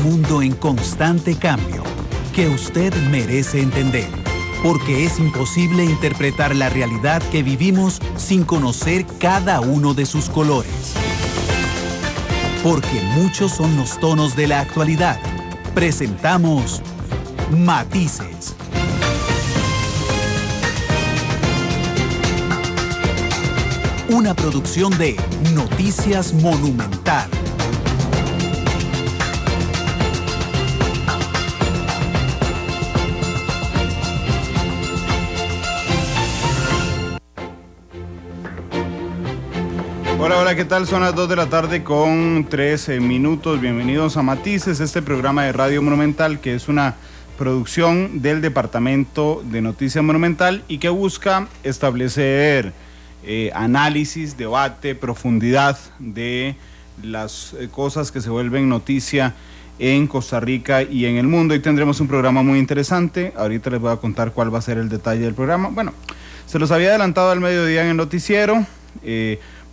un mundo en constante cambio que usted merece entender, porque es imposible interpretar la realidad que vivimos sin conocer cada uno de sus colores. Porque muchos son los tonos de la actualidad. Presentamos Matices. Una producción de Noticias Monumental. Hola, ¿qué tal? Son las 2 de la tarde con 13 minutos. Bienvenidos a Matices, este programa de Radio Monumental que es una producción del Departamento de Noticias Monumental y que busca establecer análisis, debate, profundidad de las cosas que se vuelven noticia en Costa Rica y en el mundo. Hoy tendremos un programa muy interesante. Ahorita les voy a contar cuál va a ser el detalle del programa. Bueno, se los había adelantado al mediodía en el noticiero.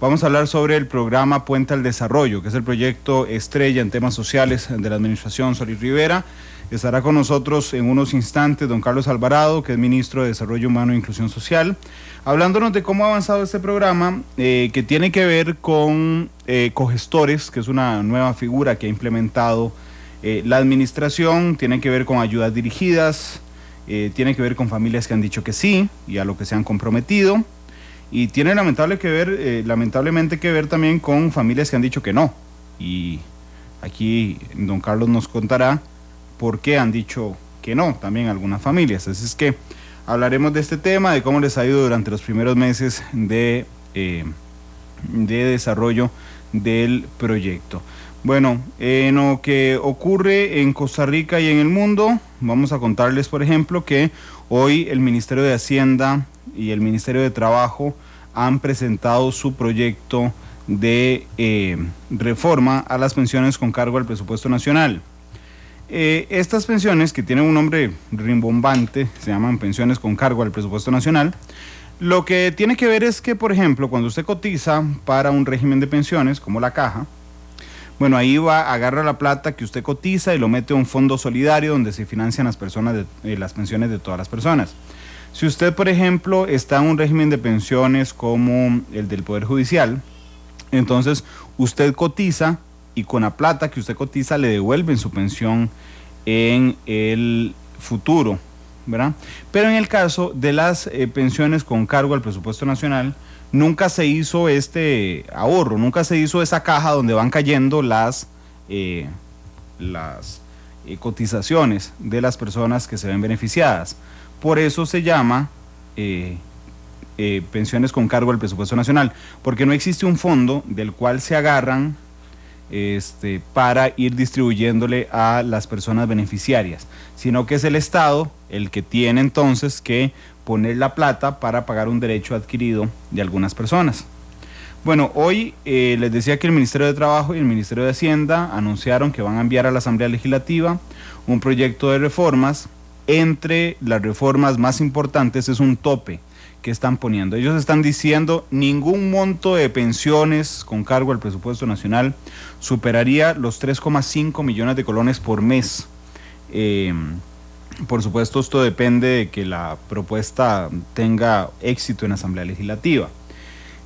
Vamos a hablar sobre el programa Puente al Desarrollo, que es el proyecto estrella en temas sociales de la administración Solís Rivera. Estará con nosotros en unos instantes don Carlos Alvarado, que es ministro de Desarrollo Humano e Inclusión Social, hablándonos de cómo ha avanzado este programa, que tiene que ver con cogestores, que es una nueva figura que ha implementado la administración, tiene que ver con ayudas dirigidas, tiene que ver con familias que han dicho que sí y a lo que se han comprometido. Y tiene lamentablemente que ver también con familias que han dicho que no. Y aquí don Carlos nos contará por qué han dicho que no también algunas familias. Así es que hablaremos de este tema, de cómo les ha ido durante los primeros meses de desarrollo del proyecto. Bueno, en lo que ocurre en Costa Rica y en el mundo, vamos a contarles, por ejemplo, que hoy el Ministerio de Hacienda y el Ministerio de Trabajo han presentado su proyecto de reforma a las pensiones con cargo al presupuesto nacional. Estas pensiones, que tienen un nombre rimbombante, se llaman pensiones con cargo al presupuesto nacional. Lo que tiene que ver es que, por ejemplo, cuando usted cotiza para un régimen de pensiones, como la caja, bueno, ahí agarra la plata que usted cotiza y lo mete a un fondo solidario donde se financian las pensiones de todas las personas. Si usted, por ejemplo, está en un régimen de pensiones como el del Poder Judicial, entonces usted cotiza y con la plata que usted cotiza le devuelven su pensión en el futuro, ¿verdad? Pero en el caso de las pensiones con cargo al presupuesto nacional, nunca se hizo este ahorro, nunca se hizo esa caja donde van cayendo las cotizaciones de las personas que se ven beneficiadas. Por eso se llama pensiones con cargo al presupuesto nacional, porque no existe un fondo del cual se agarran para ir distribuyéndole a las personas beneficiarias, sino que es el Estado el que tiene entonces que poner la plata para pagar un derecho adquirido de algunas personas. Bueno, hoy les decía que el Ministerio de Trabajo y el Ministerio de Hacienda anunciaron que van a enviar a la Asamblea Legislativa un proyecto de reformas. Entre las reformas más importantes es un tope que están poniendo. Ellos están diciendo ningún monto de pensiones con cargo al presupuesto nacional superaría los 3,5 millones de colones por mes. Por supuesto, esto depende de que la propuesta tenga éxito en la Asamblea Legislativa.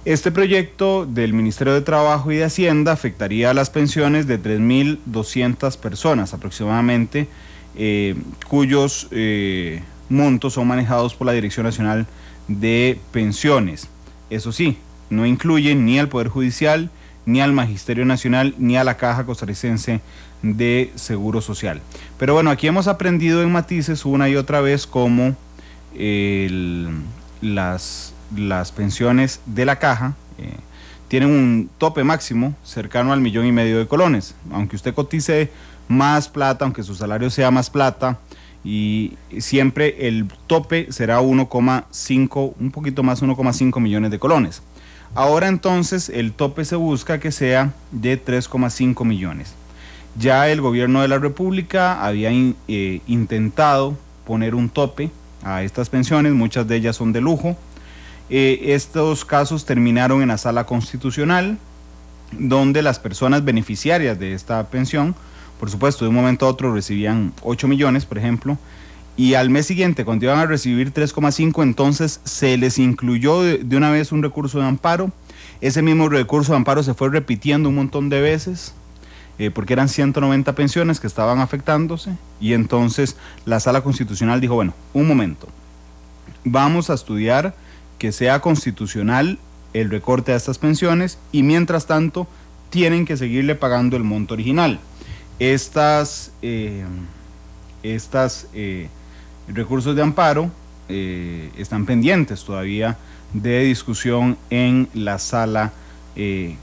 Este proyecto del Ministerio de Trabajo y de Hacienda afectaría a las pensiones de 3.200 personas aproximadamente, cuyos montos son manejados por la Dirección Nacional de Pensiones. Eso sí, no incluyen ni al Poder Judicial, ni al Magisterio Nacional, ni a la Caja Costarricense de Seguro Social. Pero bueno, aquí hemos aprendido en Matices una y otra vez cómo las pensiones de la Caja tienen un tope máximo cercano al 1,5 millones de colones. Aunque usted cotice más plata, aunque su salario sea más plata, y siempre el tope será 1,5, un poquito más, 1,5 millones de colones. Ahora entonces el tope se busca que sea de 3,5 millones. Ya el gobierno de la República había intentado poner un tope a estas pensiones, muchas de ellas son de lujo. Estos casos terminaron en la Sala Constitucional, donde las personas beneficiarias de esta pensión por supuesto, de un momento a otro recibían 8 millones, por ejemplo, y al mes siguiente, cuando iban a recibir 3,5, entonces se les incluyó de una vez un recurso de amparo. Ese mismo recurso de amparo se fue repitiendo un montón de veces, porque eran 190 pensiones que estaban afectándose, y entonces la Sala Constitucional dijo, bueno, un momento, vamos a estudiar que sea constitucional el recorte de estas pensiones, y mientras tanto tienen que seguirle pagando el monto original. Estos recursos de amparo están pendientes todavía de discusión en la Sala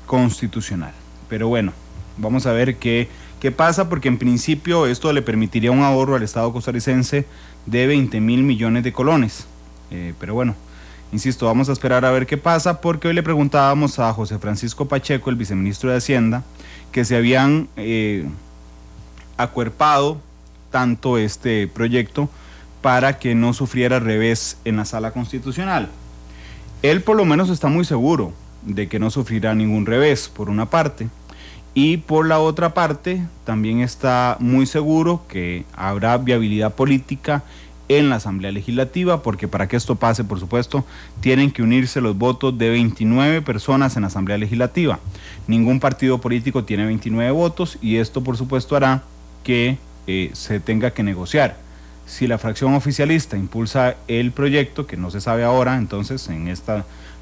Constitucional. Pero bueno, vamos a ver qué pasa, porque en principio esto le permitiría un ahorro al Estado costarricense de 20 mil millones de colones. Pero bueno, insisto, vamos a esperar a ver qué pasa, porque hoy le preguntábamos a José Francisco Pacheco, el viceministro de Hacienda, que se habían acuerpado tanto este proyecto para que no sufriera revés en la Sala Constitucional. Él por lo menos está muy seguro de que no sufrirá ningún revés, por una parte, y por la otra parte también está muy seguro que habrá viabilidad política en la Asamblea Legislativa, porque para que esto pase, por supuesto, tienen que unirse los votos de 29 personas en la Asamblea Legislativa. Ningún partido político tiene 29 votos, y esto, por supuesto, hará que se tenga que negociar. Si la fracción oficialista impulsa el proyecto, que no se sabe ahora, entonces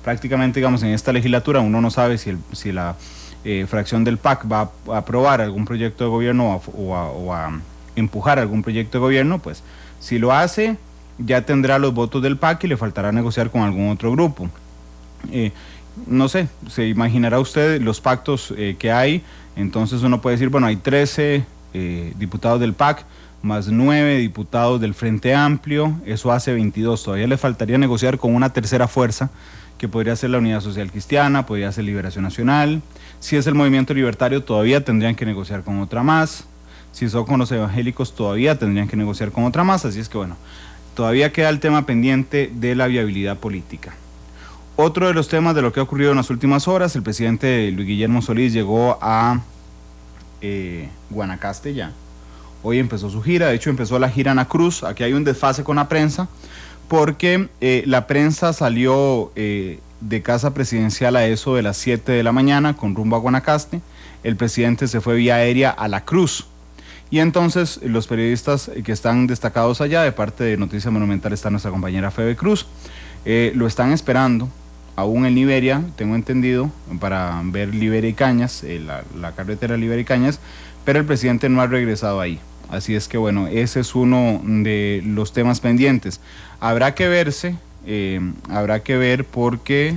prácticamente digamos en esta legislatura uno no sabe si la fracción del PAC va a aprobar algún proyecto de gobierno o a empujar algún proyecto de gobierno. Pues si lo hace, ya tendrá los votos del PAC y le faltará negociar con algún otro grupo. No sé, se imaginará usted los pactos que hay. Entonces uno puede decir, bueno, hay 13 diputados del PAC, más 9 diputados del Frente Amplio, eso hace 22. Todavía le faltaría negociar con una tercera fuerza, que podría ser la Unidad Social Cristiana, podría ser Liberación Nacional. Si es el Movimiento Libertario, todavía tendrían que negociar con otra más. Si son con los evangélicos, todavía tendrían que negociar con otra más. Así es que bueno, todavía queda el tema pendiente de la viabilidad política. Otro de los temas de lo que ha ocurrido en las últimas horas, el presidente Luis Guillermo Solís llegó a Guanacaste ya. Hoy empezó su gira, de hecho empezó la gira Ana Cruz. Aquí hay un desfase con la prensa, porque la prensa salió de casa presidencial a eso de las 7 de la mañana con rumbo a Guanacaste. El presidente se fue vía aérea a La Cruz, y entonces los periodistas que están destacados allá, de parte de Noticias Monumental está nuestra compañera Febe Cruz, lo están esperando aún en Liberia, tengo entendido, para ver Liberia y Cañas, la carretera Liberia y Cañas, pero el presidente no ha regresado ahí. Así es que bueno, ese es uno de los temas pendientes. Habrá que verse, habrá que ver, porque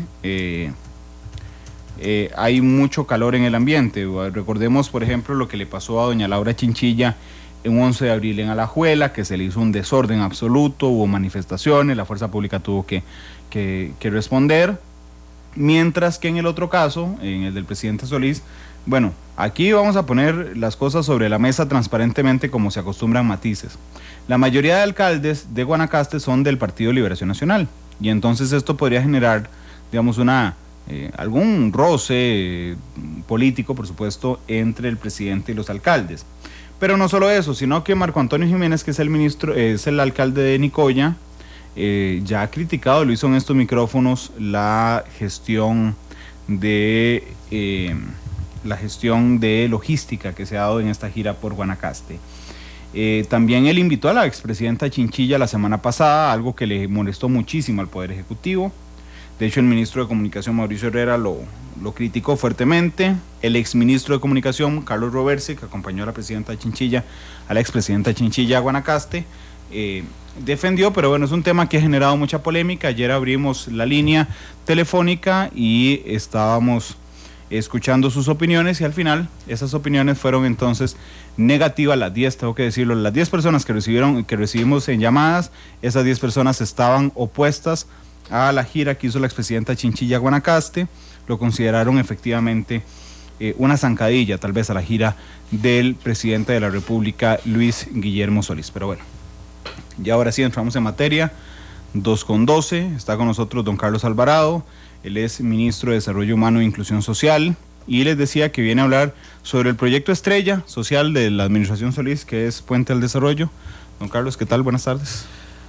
hay mucho calor en el ambiente. Recordemos, por ejemplo, lo que le pasó a doña Laura Chinchilla en 11 de abril en Alajuela, que se le hizo un desorden absoluto, hubo manifestaciones, la fuerza pública tuvo que responder, mientras que en el otro caso, en el del presidente Solís, bueno, aquí vamos a poner las cosas sobre la mesa transparentemente, como se acostumbran matices. La mayoría de alcaldes de Guanacaste son del Partido Liberación Nacional, y entonces esto podría generar, digamos, algún roce político, por supuesto, entre el presidente y los alcaldes. Pero no solo eso, sino que Marco Antonio Jiménez, que es el alcalde de Nicoya, ya ha criticado, lo hizo en estos micrófonos, la gestión de logística que se ha dado en esta gira por Guanacaste. También él invitó a la expresidenta Chinchilla la semana pasada, algo que le molestó muchísimo al Poder Ejecutivo. De hecho, el ministro de Comunicación, Mauricio Herrera, lo criticó fuertemente. El exministro de Comunicación, Carlos Roversi, que acompañó a la expresidenta Chinchilla a Guanacaste, defendió, pero bueno, es un tema que ha generado mucha polémica. Ayer abrimos la línea telefónica y estábamos escuchando sus opiniones, y al final esas opiniones fueron entonces negativas. Las 10, tengo que decirlo, las 10 personas que recibimos en llamadas, esas 10 personas estaban opuestas a la gira que hizo la expresidenta Chinchilla a Guanacaste. Lo consideraron efectivamente una zancadilla tal vez a la gira del presidente de la República, Luis Guillermo Solís. Pero bueno, ya ahora sí entramos en materia. 2:12, está con nosotros don Carlos Alvarado. Él es ministro de Desarrollo Humano e Inclusión Social. y les decía que viene a hablar sobre el proyecto estrella social de la Administración Solís, que es Puente al Desarrollo. Don Carlos, ¿qué tal? Buenas tardes.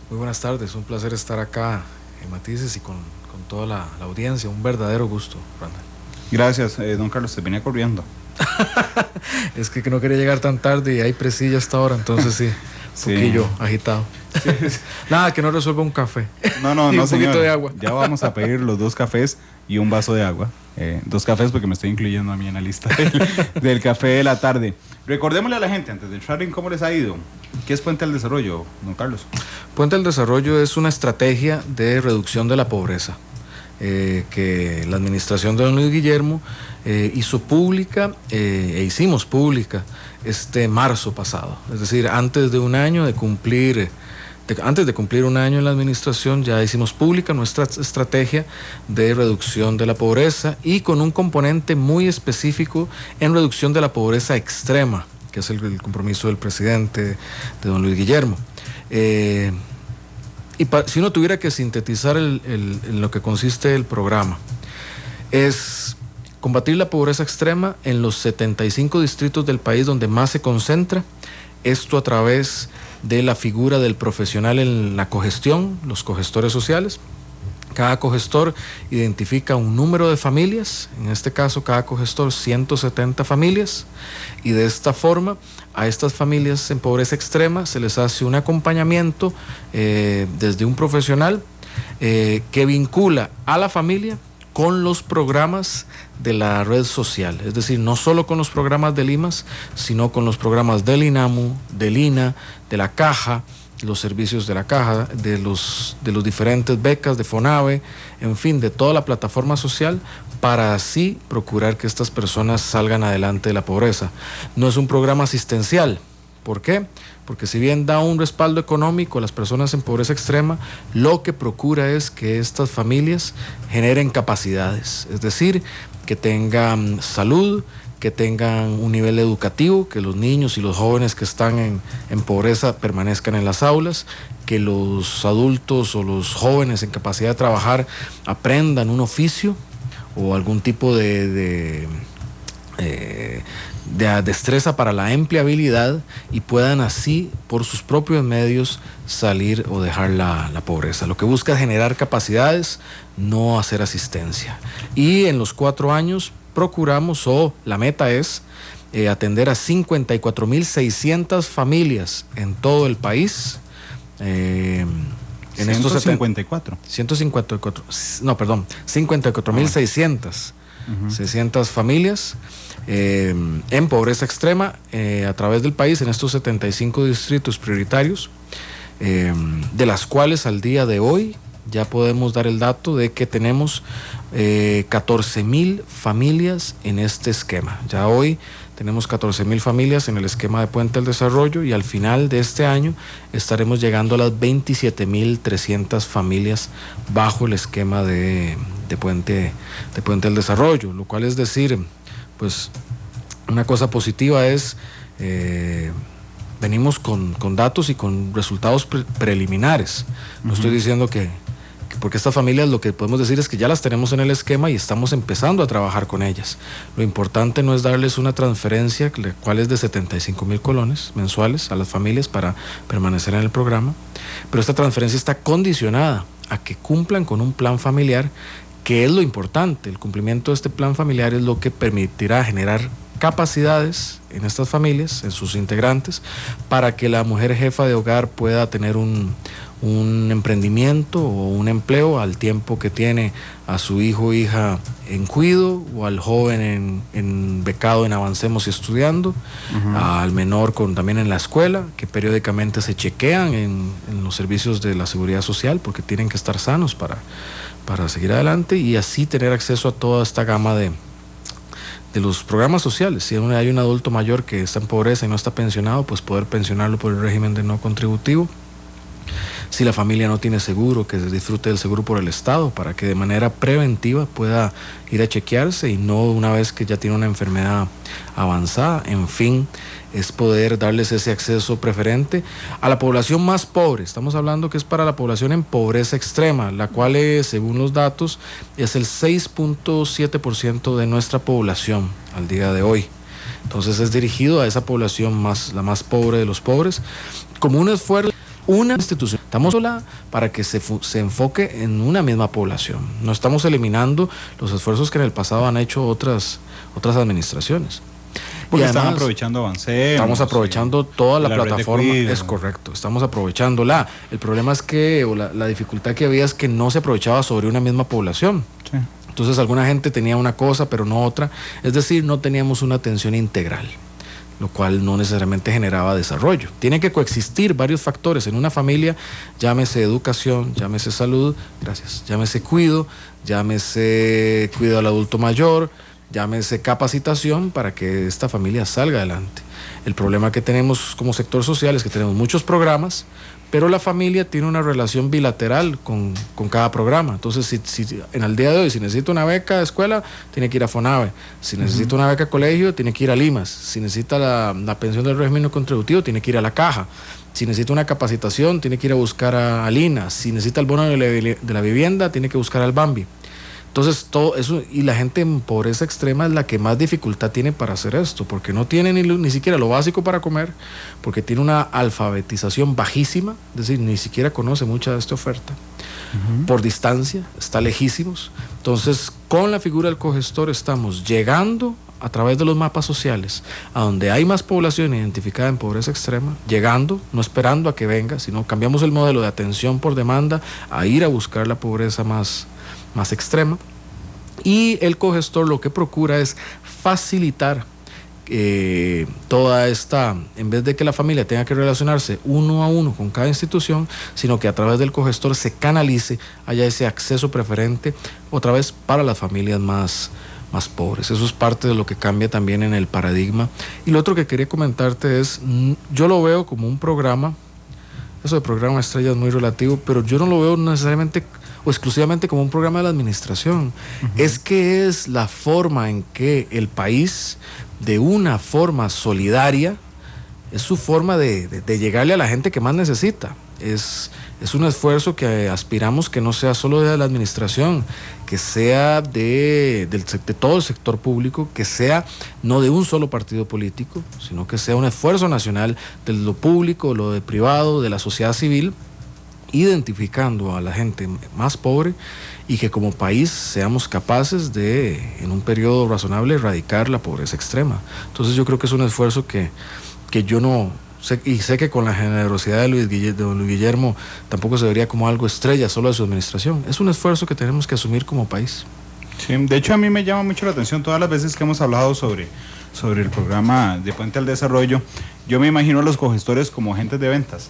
Muy buenas tardes, un placer estar acá en Matices y con toda la audiencia, un verdadero gusto, Randall. Gracias, don Carlos, te venía corriendo. Es que no quería llegar tan tarde y hay presilla hasta ahora, entonces sí, un poquillo agitado. Sí. Nada, que no resuelva un café. No, un señor. Poquito de agua. Ya vamos a pedir los 2 cafés y un vaso de agua. 2 cafés porque me estoy incluyendo a mí en la lista del café de la tarde. Recordémosle a la gente, antes de entrar en cómo les ha ido, ¿qué es Puente al Desarrollo, don Carlos? Puente al Desarrollo es una estrategia de reducción de la pobreza que la administración de don Luis Guillermo hizo pública hicimos pública este marzo pasado. Es decir, antes de cumplir un año en la administración, ya hicimos pública nuestra estrategia de reducción de la pobreza y con un componente muy específico en reducción de la pobreza extrema, que es el compromiso del presidente, de don Luis Guillermo. Si uno tuviera que sintetizar en lo que consiste el programa, es combatir la pobreza extrema en los 75 distritos del país donde más se concentra, esto a través de la figura del profesional en la cogestión, los cogestores sociales. Cada cogestor identifica un número de familias, en este caso cada cogestor 170 familias, y de esta forma a estas familias en pobreza extrema se les hace un acompañamiento desde un profesional que vincula a la familia con los programas de la red social, es decir, no solo con los programas del IMAS, sino con los programas del INAMU, del INA, de la Caja, los servicios de la Caja, de los diferentes becas de FONAVE, en fin, de toda la plataforma social, para así procurar que estas personas salgan adelante de la pobreza. No es un programa asistencial. ¿Por qué? Porque si bien da un respaldo económico a las personas en pobreza extrema, lo que procura es que estas familias generen capacidades, es decir, que tengan salud, que tengan un nivel educativo, que los niños y los jóvenes que están en pobreza permanezcan en las aulas, que los adultos o los jóvenes en capacidad de trabajar aprendan un oficio o algún tipo de destreza para la empleabilidad y puedan así, por sus propios medios, salir o dejar la pobreza. Lo que busca es generar capacidades, no hacer asistencia. Y en los 4 años procuramos, la meta es atender a 54.600 familias en todo el país. En 54.600 600 familias en pobreza extrema a través del país en estos 75 distritos prioritarios, de las cuales al día de hoy ya podemos dar el dato de que tenemos 14.000 familias en este esquema. Ya hoy tenemos 14.000 familias en el esquema de Puente al Desarrollo y al final de este año estaremos llegando a las 27.300 familias bajo el esquema de Puente al Desarrollo, lo cual es decir, pues una cosa positiva es venimos con datos y con resultados preliminares. No estoy diciendo que porque estas familias, lo que podemos decir es que ya las tenemos en el esquema y estamos empezando a trabajar con ellas. Lo importante no es darles una transferencia, la cual es de 75.000 colones mensuales a las familias para permanecer en el programa, pero esta transferencia está condicionada a que cumplan con un plan familiar, que es lo importante. El cumplimiento de este plan familiar es lo que permitirá generar capacidades en estas familias, en sus integrantes, para que la mujer jefa de hogar pueda tener un emprendimiento o un empleo al tiempo que tiene a su hijo o hija en cuido, o al joven en becado en Avancemos y estudiando, al menor también en la escuela, que periódicamente se chequean en los servicios de la seguridad social porque tienen que estar sanos para seguir adelante, y así tener acceso a toda esta gama de los programas sociales. Si hay un adulto mayor que está en pobreza y no está pensionado, pues poder pensionarlo por el régimen de no contributivo. Si la familia no tiene seguro, que disfrute del seguro por el Estado para que de manera preventiva pueda ir a chequearse y no una vez que ya tiene una enfermedad avanzada. En fin, es poder darles ese acceso preferente a la población más pobre. Estamos hablando que es para la población en pobreza extrema, la cual según los datos es el 6.7% de nuestra población al día de hoy. Entonces es dirigido a esa población la más pobre de los pobres, como un esfuerzo, una institución. Estamos sola para que se enfoque en una misma población. No estamos eliminando los esfuerzos que en el pasado han hecho otras administraciones. Porque están aprovechando Avancemos. Estamos aprovechando toda la plataforma. Es correcto, estamos aprovechándola. El problema es que la dificultad que había es que no se aprovechaba sobre una misma población. Sí. Entonces alguna gente tenía una cosa pero no otra. Es decir, no teníamos una atención integral, lo cual no necesariamente generaba desarrollo. Tienen que coexistir varios factores en una familia, llámese educación, llámese salud, llámese cuidado al adulto mayor, llámese capacitación para que esta familia salga adelante. El problema que tenemos como sector social es que tenemos muchos programas, pero la familia tiene una relación bilateral con cada programa. Entonces, si en el día de hoy, si necesita una beca de escuela, tiene que ir a FONAVE. Si necesita una beca de colegio, tiene que ir a Limas. Si necesita la pensión del régimen no contributivo, tiene que ir a la Caja. Si necesita una capacitación, tiene que ir a buscar a Lina. Si necesita el bono de la vivienda, tiene que buscar al Bambi. Entonces todo eso, y la gente en pobreza extrema es la que más dificultad tiene para hacer esto, porque no tiene ni siquiera lo básico para comer, porque tiene una alfabetización bajísima, es decir, ni siquiera conoce mucha de esta oferta. Por distancia, está lejísimos. Entonces, con la figura del cogestor estamos llegando a través de los mapas sociales, a donde hay más población identificada en pobreza extrema, llegando, no esperando a que venga, sino cambiamos el modelo de atención por demanda a ir a buscar la pobreza más extrema, y el cogestor lo que procura es facilitar toda esta, en vez de que la familia tenga que relacionarse uno a uno con cada institución, sino que a través del cogestor se canalice, haya ese acceso preferente otra vez para las familias más pobres. Eso es parte de lo que cambia también en el paradigma. Y lo otro que quería comentarte es, yo lo veo como un programa, eso de programa estrella es muy relativo, pero yo no lo veo necesariamente o exclusivamente como un programa de la administración. Es que es la forma en que el país, de una forma solidaria, es su forma de llegarle a la gente que más necesita. Es un esfuerzo que aspiramos que no sea solo de la administración, que sea de todo el sector público, que sea no de un solo partido político, sino que sea un esfuerzo nacional de lo público, lo de privado, de la sociedad civil, identificando a la gente más pobre, y que como país seamos capaces de, en un periodo razonable, erradicar la pobreza extrema. Entonces yo creo que es un esfuerzo que yo no sé, y sé que con la generosidad de don Luis Guillermo tampoco se vería como algo estrella solo de su administración. Es un esfuerzo que tenemos que asumir como país. Sí, de hecho a mí me llama mucho la atención todas las veces que hemos hablado sobre el programa de Puente al Desarrollo. Yo me imagino a los cogestores como agentes de ventas.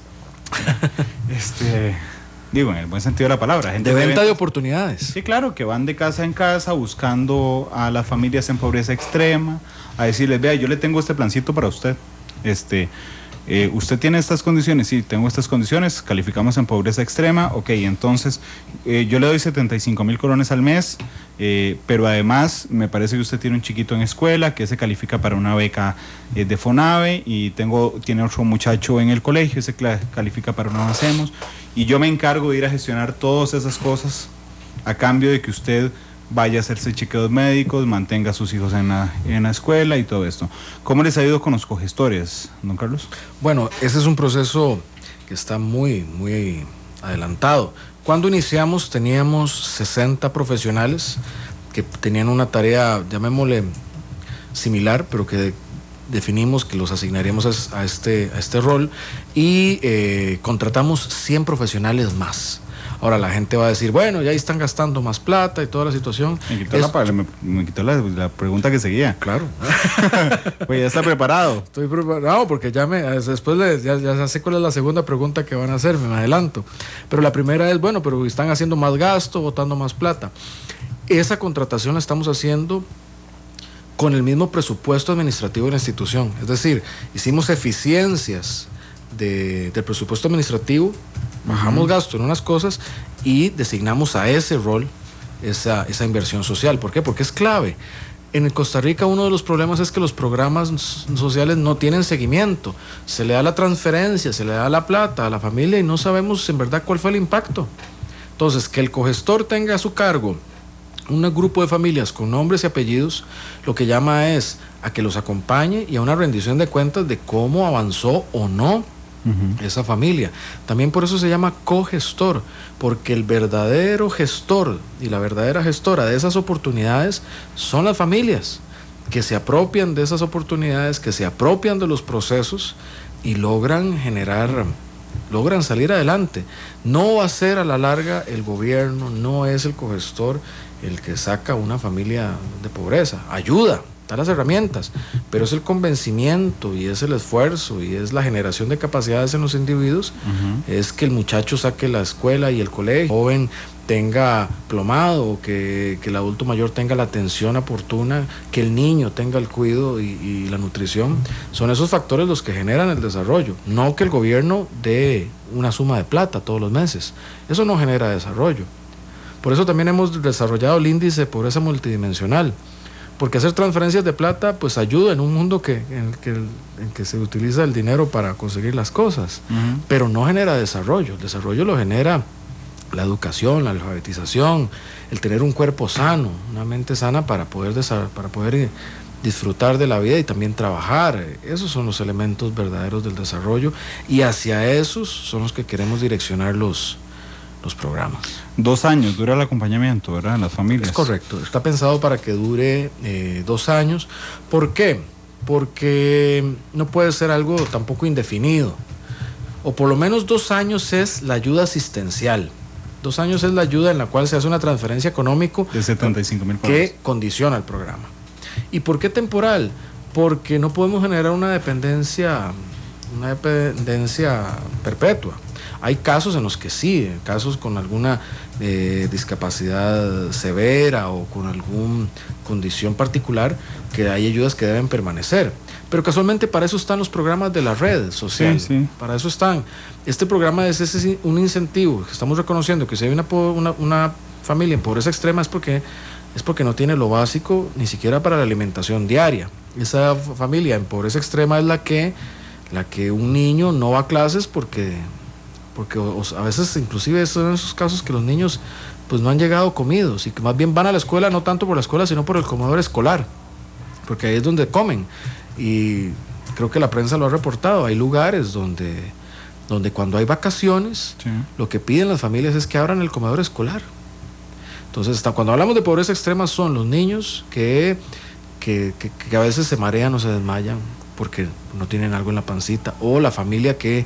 Digo, en el buen sentido de la palabra, gente de venta de oportunidades. Sí, claro, que van de casa en casa buscando a las familias en pobreza extrema, a decirles, vea, yo le tengo este plancito para usted. Usted tiene estas condiciones, sí, tengo estas condiciones, calificamos en pobreza extrema, ok, entonces yo le doy 75,000 colones al mes, pero además me parece que usted tiene un chiquito en escuela que se califica para una beca de FONAVE, y tiene otro muchacho en el colegio, ese califica para un Avancemos, y yo me encargo de ir a gestionar todas esas cosas a cambio de que usted vaya a hacerse chequeos médicos, mantenga a sus hijos en la escuela y todo esto. ¿Cómo les ha ido con los cogestores, don Carlos? Bueno, ese es un proceso que está muy, muy adelantado. Cuando iniciamos teníamos 60 profesionales que tenían una tarea, llamémosle similar, pero que definimos que los asignaríamos a este rol, y contratamos 100 profesionales más. Ahora la gente va a decir, bueno, ya ahí están gastando más plata y toda la situación. Me quitó la pregunta que seguía. Claro. Pues ya está preparado. Estoy preparado porque después ya sé cuál es la segunda pregunta que van a hacer, me adelanto. Pero la primera es, bueno, pero están haciendo más gasto, botando más plata. Esa contratación la estamos haciendo con el mismo presupuesto administrativo de la institución. Es decir, hicimos eficiencias del presupuesto administrativo bajamos gasto en unas cosas y designamos a ese rol esa inversión social. ¿Por qué? Porque es clave. En Costa Rica uno de los problemas es que los programas sociales no tienen seguimiento. Se le da la transferencia, se le da la plata a la familia y no sabemos en verdad cuál fue el impacto. Entonces, que el cogestor tenga a su cargo un grupo de familias con nombres y apellidos, lo que llama es a que los acompañe y a una rendición de cuentas de cómo avanzó o no esa familia. También por eso se llama cogestor, porque el verdadero gestor y la verdadera gestora de esas oportunidades son las familias, que se apropian de esas oportunidades, que se apropian de los procesos y logran salir adelante. No va a ser a la larga el gobierno, no es el cogestor el que saca una familia de pobreza. Ayuda, da las herramientas, pero es el convencimiento y es el esfuerzo y es la generación de capacidades en los individuos. Es que el muchacho saque la escuela y el colegio, el joven tenga plomado, que el adulto mayor tenga la atención oportuna, que el niño tenga el cuidado y la nutrición. Son esos factores los que generan el desarrollo, no que el gobierno dé una suma de plata todos los meses. Eso no genera desarrollo. Por eso también hemos desarrollado el índice de pobreza multidimensional, porque hacer transferencias de plata pues ayuda en un mundo en que se utiliza el dinero para conseguir las cosas, pero no genera desarrollo. El desarrollo lo genera la educación, la alfabetización, el tener un cuerpo sano, una mente sana para poder disfrutar de la vida y también trabajar. Esos son los elementos verdaderos del desarrollo y hacia esos son los que queremos direccionar los programas. 2 años dura el acompañamiento, ¿verdad? En las familias. Es correcto, está pensado para que dure 2 años. ¿Por qué? Porque no puede ser algo tampoco indefinido, o por lo menos 2 años es la ayuda asistencial. 2 años es la ayuda en la cual se hace una transferencia económica de 75,000 que condiciona el programa. ¿Y por qué temporal? Porque no podemos generar una dependencia perpetua. Hay casos en los que sí, casos con alguna discapacidad severa o con alguna condición particular, que hay ayudas que deben permanecer. Pero casualmente para eso están los programas de la red social. Sí. Para eso están. Este programa es un incentivo que estamos reconociendo, que si hay una familia en pobreza extrema es porque no tiene lo básico ni siquiera para la alimentación diaria. Esa familia en pobreza extrema es la que un niño no va a clases porque a veces inclusive son esos casos que los niños pues no han llegado comidos y que más bien van a la escuela no tanto por la escuela sino por el comedor escolar, porque ahí es donde comen. Y creo que la prensa lo ha reportado, hay lugares donde cuando hay vacaciones, sí, lo que piden las familias es que abran el comedor escolar. Entonces cuando hablamos de pobreza extrema son los niños que a veces se marean o se desmayan porque no tienen algo en la pancita, o la familia que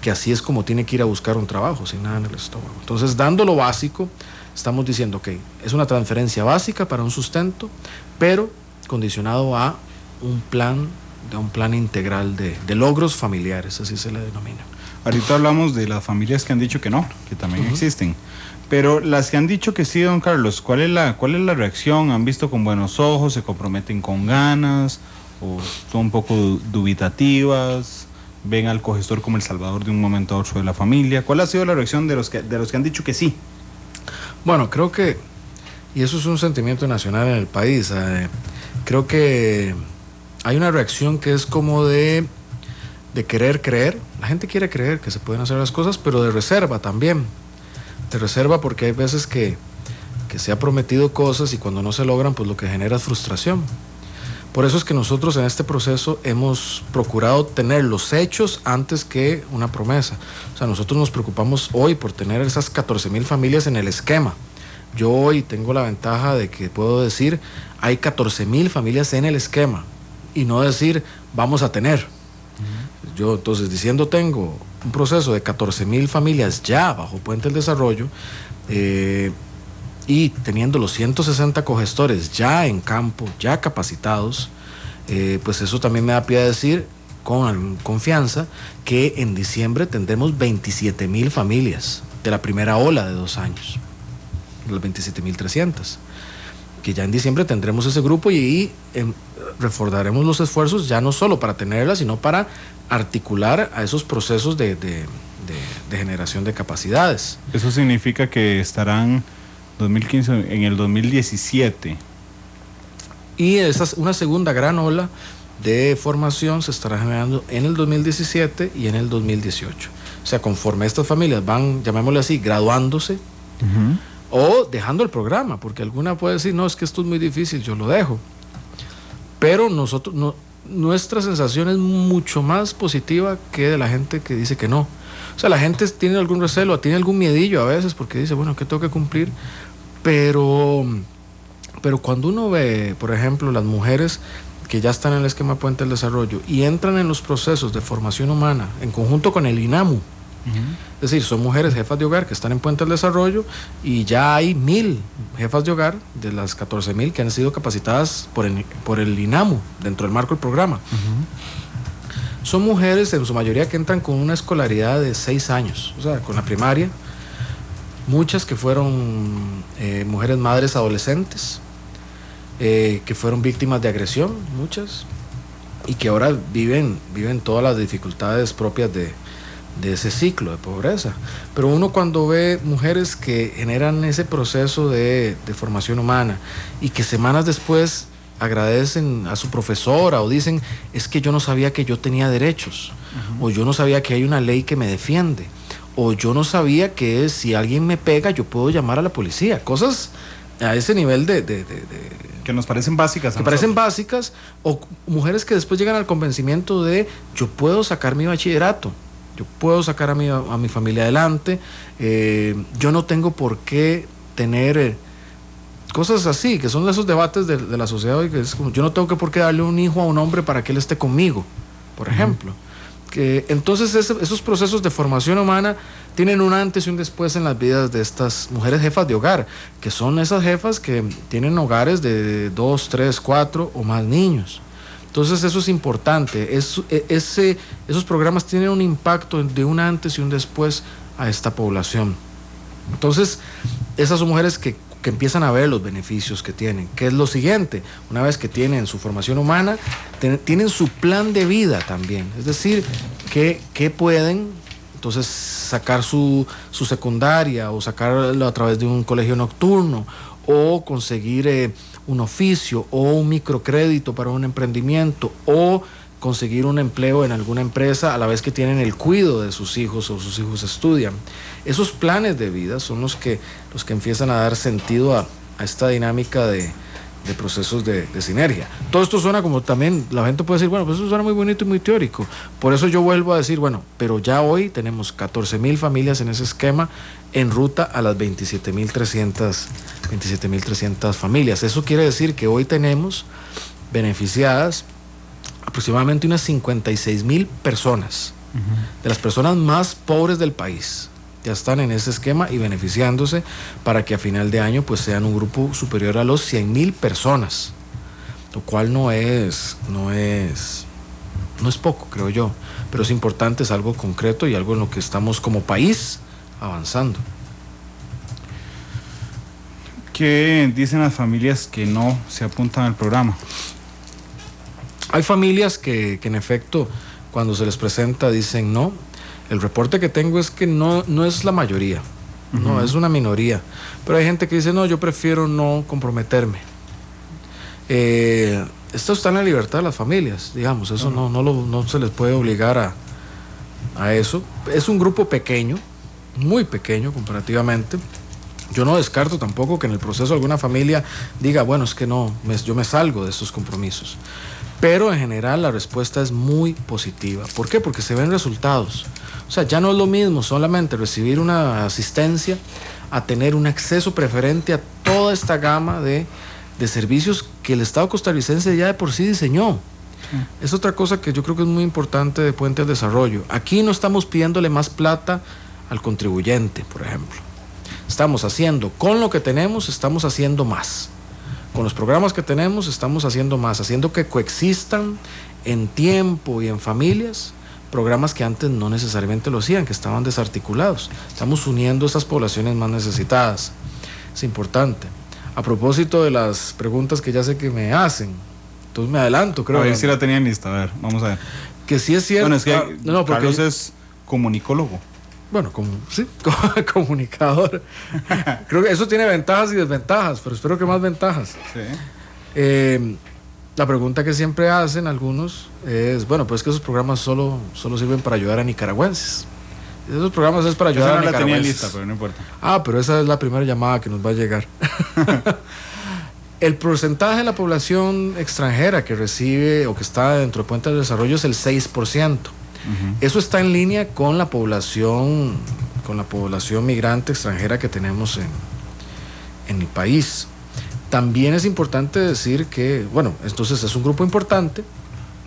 así es como tiene que ir a buscar un trabajo, sin nada en el estómago. Entonces, dando lo básico, estamos diciendo, ok, es una transferencia básica para un sustento, pero condicionado a un plan integral de logros familiares, así se le denomina. Ahorita hablamos de las familias que han dicho que no, que también existen. Pero las que han dicho que sí, don Carlos, ¿cuál es la reacción? ¿Han visto con buenos ojos? ¿Se comprometen con ganas? ¿O son un poco dubitativas? ¿Ven al cogestor como el salvador de un momento a otro de la familia? ¿Cuál ha sido la reacción de los que han dicho que sí? Bueno, creo que, y eso es un sentimiento nacional en el país, creo que hay una reacción que es como de querer creer. La gente quiere creer que se pueden hacer las cosas, pero de reserva también. De reserva porque hay veces que se ha prometido cosas y cuando no se logran, pues lo que genera es frustración. Por eso es que nosotros en este proceso hemos procurado tener los hechos antes que una promesa. O sea, nosotros nos preocupamos hoy por tener esas 14,000 familias en el esquema. Yo hoy tengo la ventaja de que puedo decir, hay 14,000 familias en el esquema y no decir, vamos a tener. Yo entonces diciendo tengo un proceso de 14,000 familias ya bajo Puente del Desarrollo, y teniendo los 160 cogestores ya en campo, ya capacitados, pues eso también me da pie a decir con confianza que en diciembre tendremos 27,000 familias de la primera ola de 2 años, las 27,300, que ya en diciembre tendremos ese grupo y reforzaremos los esfuerzos ya no solo para tenerlas, sino para articular a esos procesos de de generación de capacidades. Eso significa que estarán 2015 en el 2017. Y esa es una segunda gran ola de formación se estará generando en el 2017 y en el 2018. O sea, conforme estas familias van, llamémosle así, graduándose o dejando el programa, porque alguna puede decir, no, es que esto es muy difícil, yo lo dejo. Pero nuestra sensación es mucho más positiva que de la gente que dice que no. O sea, la gente tiene algún recelo, tiene algún miedillo a veces porque dice, bueno, ¿qué tengo que cumplir? Pero cuando uno ve, por ejemplo, las mujeres que ya están en el esquema Puente del Desarrollo y entran en los procesos de formación humana en conjunto con el INAMU, es decir, son mujeres jefas de hogar que están en Puente del Desarrollo y ya hay 1,000 jefas de hogar de las 14,000 que han sido capacitadas por el INAMU dentro del marco del programa. Son mujeres en su mayoría que entran con una escolaridad de 6 años, o sea, con la primaria, muchas que fueron mujeres madres adolescentes, que fueron víctimas de agresión, muchas, y que ahora viven todas las dificultades propias de ese ciclo de pobreza. Pero uno cuando ve mujeres que generan ese proceso de formación humana y que semanas después agradecen a su profesora o dicen, es que yo no sabía que yo tenía derechos, o yo no sabía que hay una ley que me defiende, o yo no sabía que si alguien me pega yo puedo llamar a la policía, cosas a ese nivel que nos parecen básicas. Que parecen básicas, o mujeres que después llegan al convencimiento de yo puedo sacar mi bachillerato, yo puedo sacar a mi familia adelante, yo no tengo por qué tener cosas así, que son esos debates de la sociedad hoy, que es como, yo no tengo por qué darle un hijo a un hombre para que él esté conmigo, por ejemplo. Que entonces esos procesos de formación humana tienen un antes y un después en las vidas de estas mujeres jefas de hogar, que son esas jefas que tienen hogares de 2, 3, 4 o más niños. Entonces eso es importante, esos programas tienen un impacto de un antes y un después a esta población. Entonces esas son mujeres que empiezan a ver los beneficios que tienen, que es lo siguiente, una vez que tienen su formación humana, tienen su plan de vida también, es decir, que pueden entonces sacar su secundaria o sacarlo a través de un colegio nocturno o conseguir un oficio o un microcrédito para un emprendimiento o conseguir un empleo en alguna empresa a la vez que tienen el cuidado de sus hijos o sus hijos estudian. Esos planes de vida son los que empiezan a dar sentido a esta dinámica de procesos de sinergia. Todo esto suena como también, la gente puede decir, bueno, pues eso suena muy bonito y muy teórico. Por eso yo vuelvo a decir, bueno, pero ya hoy tenemos 14,000 familias en ese esquema en ruta a las 27,300 familias. Eso quiere decir que hoy tenemos beneficiadas aproximadamente unas 56,000 personas, de las personas más pobres del país, ya están en ese esquema y beneficiándose para que a final de año pues sean un grupo superior a los 100,000 personas, lo cual no es poco, creo yo, pero es importante, es algo concreto y algo en lo que estamos como país avanzando. ¿Qué dicen las familias que no se apuntan al programa? Hay familias que en efecto cuando se les presenta dicen no. El reporte que tengo es que no es la mayoría, no es una minoría, pero hay gente que dice no, yo prefiero no comprometerme. Esto está en la libertad de las familias, digamos, eso no se les puede obligar a eso. Es un grupo pequeño, muy pequeño comparativamente. Yo no descarto tampoco que en el proceso alguna familia diga, bueno, es que no, yo me salgo de estos compromisos. Pero en general la respuesta es muy positiva. ¿Por qué? Porque se ven resultados. O sea, ya no es lo mismo solamente recibir una asistencia a tener un acceso preferente a toda esta gama de servicios que el Estado costarricense ya de por sí diseñó. Es otra cosa que yo creo que es muy importante de Puente al Desarrollo. Aquí no estamos pidiéndole más plata al contribuyente, por ejemplo. Estamos haciendo, con lo que tenemos, estamos haciendo más. Con los programas que tenemos estamos haciendo más, haciendo que coexistan en tiempo y en familias programas que antes no necesariamente lo hacían, que estaban desarticulados. Estamos uniendo estas poblaciones más necesitadas. Es importante. A propósito de las preguntas que ya sé que me hacen, entonces me adelanto, creo. A ver si la tenían lista, a ver, vamos a ver. Que sí es cierto. Bueno, es que Carlos es comunicólogo. bueno, comunicador. Creo que eso tiene ventajas y desventajas, pero espero que más ventajas. Sí. La pregunta que siempre hacen algunos es, bueno, pues que esos programas solo sirven para ayudar a nicaragüenses. Esos programas es para ayudar a nicaragüenses. La tenía lista, pero no importa. Pero esa es la primera llamada que nos va a llegar. El porcentaje de la población extranjera que recibe o que está dentro de Puente del Desarrollo es el 6%. Eso está en línea con la población migrante extranjera que tenemos en el país. También es importante decir que, bueno, entonces es un grupo importante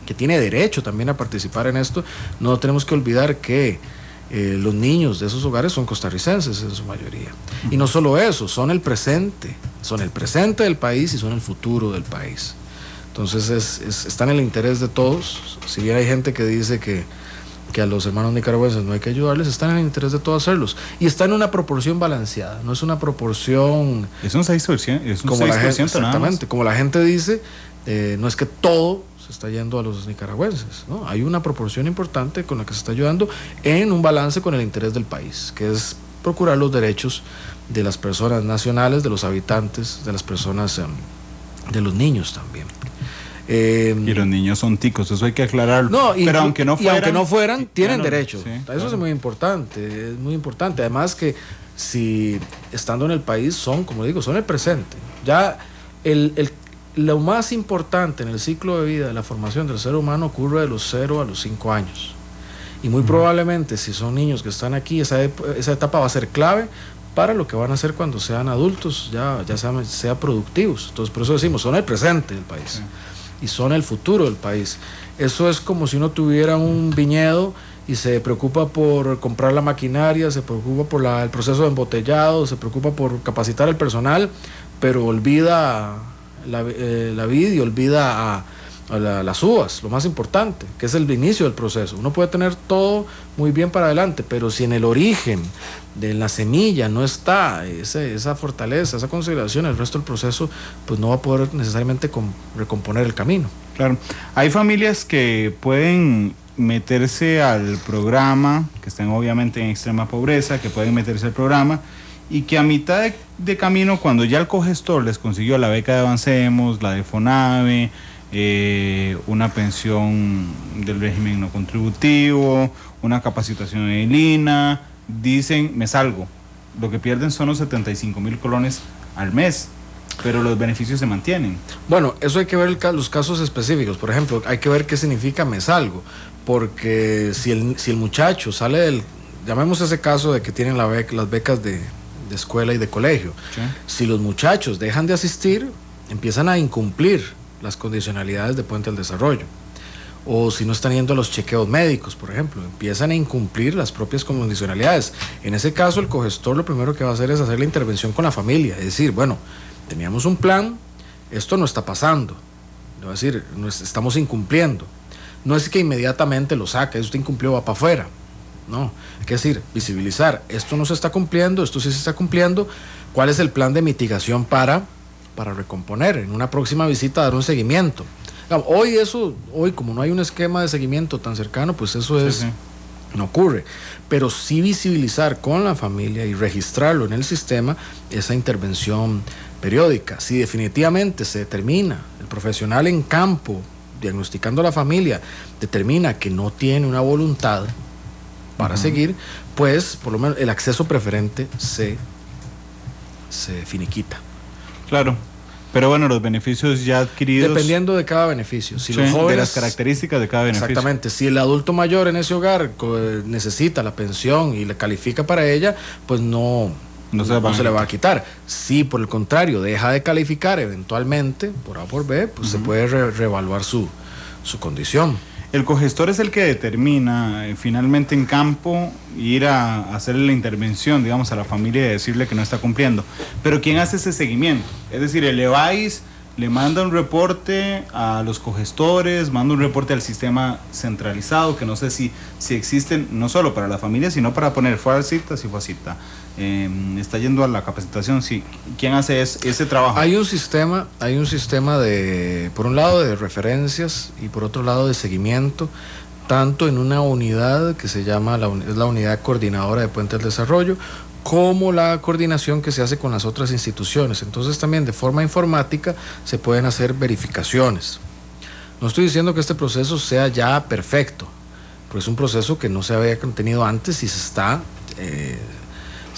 que tiene derecho también a participar en esto. No tenemos que olvidar que los niños de esos hogares son costarricenses en su mayoría. Y no solo eso, son el presente del país y son el futuro del país. Entonces está en el interés de todos. Si bien hay gente que dice que a los hermanos nicaragüenses no hay que ayudarles, está en el interés de todos hacerlos. Y está en una proporción balanceada, no es una proporción... Es un 6%, es un como 6% la gente, nada exactamente, más. como la gente dice, no es que todo se está yendo a los nicaragüenses, ¿no? Hay una proporción importante con la que se está ayudando en un balance con el interés del país, que es procurar los derechos de las personas nacionales, de los habitantes, de las personas, de los niños también. Y los niños son ticos, eso hay que aclararlo. Pero aunque no fueran, tienen derecho. Sí, eso claro. Es muy importante. Además que si estando en el país son, como digo, son el presente. Ya lo más importante en el ciclo de vida de la formación del ser humano ocurre de los 0 a los 5 años. Y muy probablemente si son niños que están aquí, esa etapa va a ser clave para lo que van a hacer cuando sean adultos, ya sean productivos. Entonces por eso decimos, son el presente del país. Sí. Y son el futuro del país. Eso es como si uno tuviera un viñedo y se preocupa por comprar la maquinaria, se preocupa por el proceso de embotellado, se preocupa por capacitar al personal, pero olvida la vid y olvida a las uvas, lo más importante, que es el inicio del proceso. Uno puede tener todo muy bien para adelante, pero si en el origen de la semilla no está esa fortaleza, esa consideración, el resto del proceso pues no va a poder necesariamente recomponer el camino. Claro, hay familias que pueden meterse al programa, que estén obviamente en extrema pobreza, que pueden meterse al programa y que a mitad de camino, cuando ya el cogestor les consiguió la beca de Avancemos, la de FONAVE, una pensión del régimen no contributivo, una capacitación en el INA, dicen, me salgo. Lo que pierden son los 75,000 colones al mes, pero los beneficios se mantienen. Bueno, eso hay que ver los casos específicos. Por ejemplo, hay que ver qué significa me salgo, porque si el muchacho sale del, llamemos ese caso de que tienen las becas de escuela y de colegio, ¿sí? Si los muchachos dejan de asistir, empiezan a incumplir las condicionalidades de Puente al Desarrollo, o si no están yendo a los chequeos médicos, por ejemplo, empiezan a incumplir las propias condicionalidades. En ese caso, el cogestor lo primero que va a hacer es hacer la intervención con la familia, es decir, bueno, teníamos un plan, esto no está pasando, es decir, estamos incumpliendo. No es que inmediatamente lo saque, usted incumplió, va para afuera. No, hay que decir, visibilizar, esto no se está cumpliendo, esto sí se está cumpliendo, ¿cuál es el plan de mitigación para recomponer? En una próxima visita dar un seguimiento. Hoy como no hay un esquema de seguimiento tan cercano, pues eso no ocurre, pero sí visibilizar con la familia y registrarlo en el sistema esa intervención periódica. Si definitivamente se determina, el profesional en campo, diagnosticando a la familia, determina que no tiene una voluntad para seguir, pues por lo menos el acceso preferente se finiquita. Claro, pero bueno, los beneficios ya adquiridos... Dependiendo de cada beneficio. Si los jóvenes, de las características de cada beneficio. Exactamente. Si el adulto mayor en ese hogar necesita la pensión y le califica para ella, pues no se le va a quitar. Si por el contrario deja de calificar eventualmente, por A o por B, pues se puede reevaluar su condición. El cogestor es el que determina finalmente en campo ir a hacerle la intervención, digamos, a la familia y decirle que no está cumpliendo. Pero ¿quién hace ese seguimiento? Es decir, el EVAIS le manda un reporte a los cogestores, manda un reporte al sistema centralizado, que no sé si existen, no solo para la familia, sino para poner, fue a cita, si fue a cita, está yendo a la capacitación, sí. ¿Quién hace ese trabajo? Hay un sistema de, por un lado, de referencias y por otro lado de seguimiento, tanto en una unidad que se llama es la unidad coordinadora de Puente al Desarrollo, como la coordinación que se hace con las otras instituciones. Entonces también de forma informática se pueden hacer verificaciones. No estoy diciendo que este proceso sea ya perfecto, pero es un proceso que no se había tenido antes y se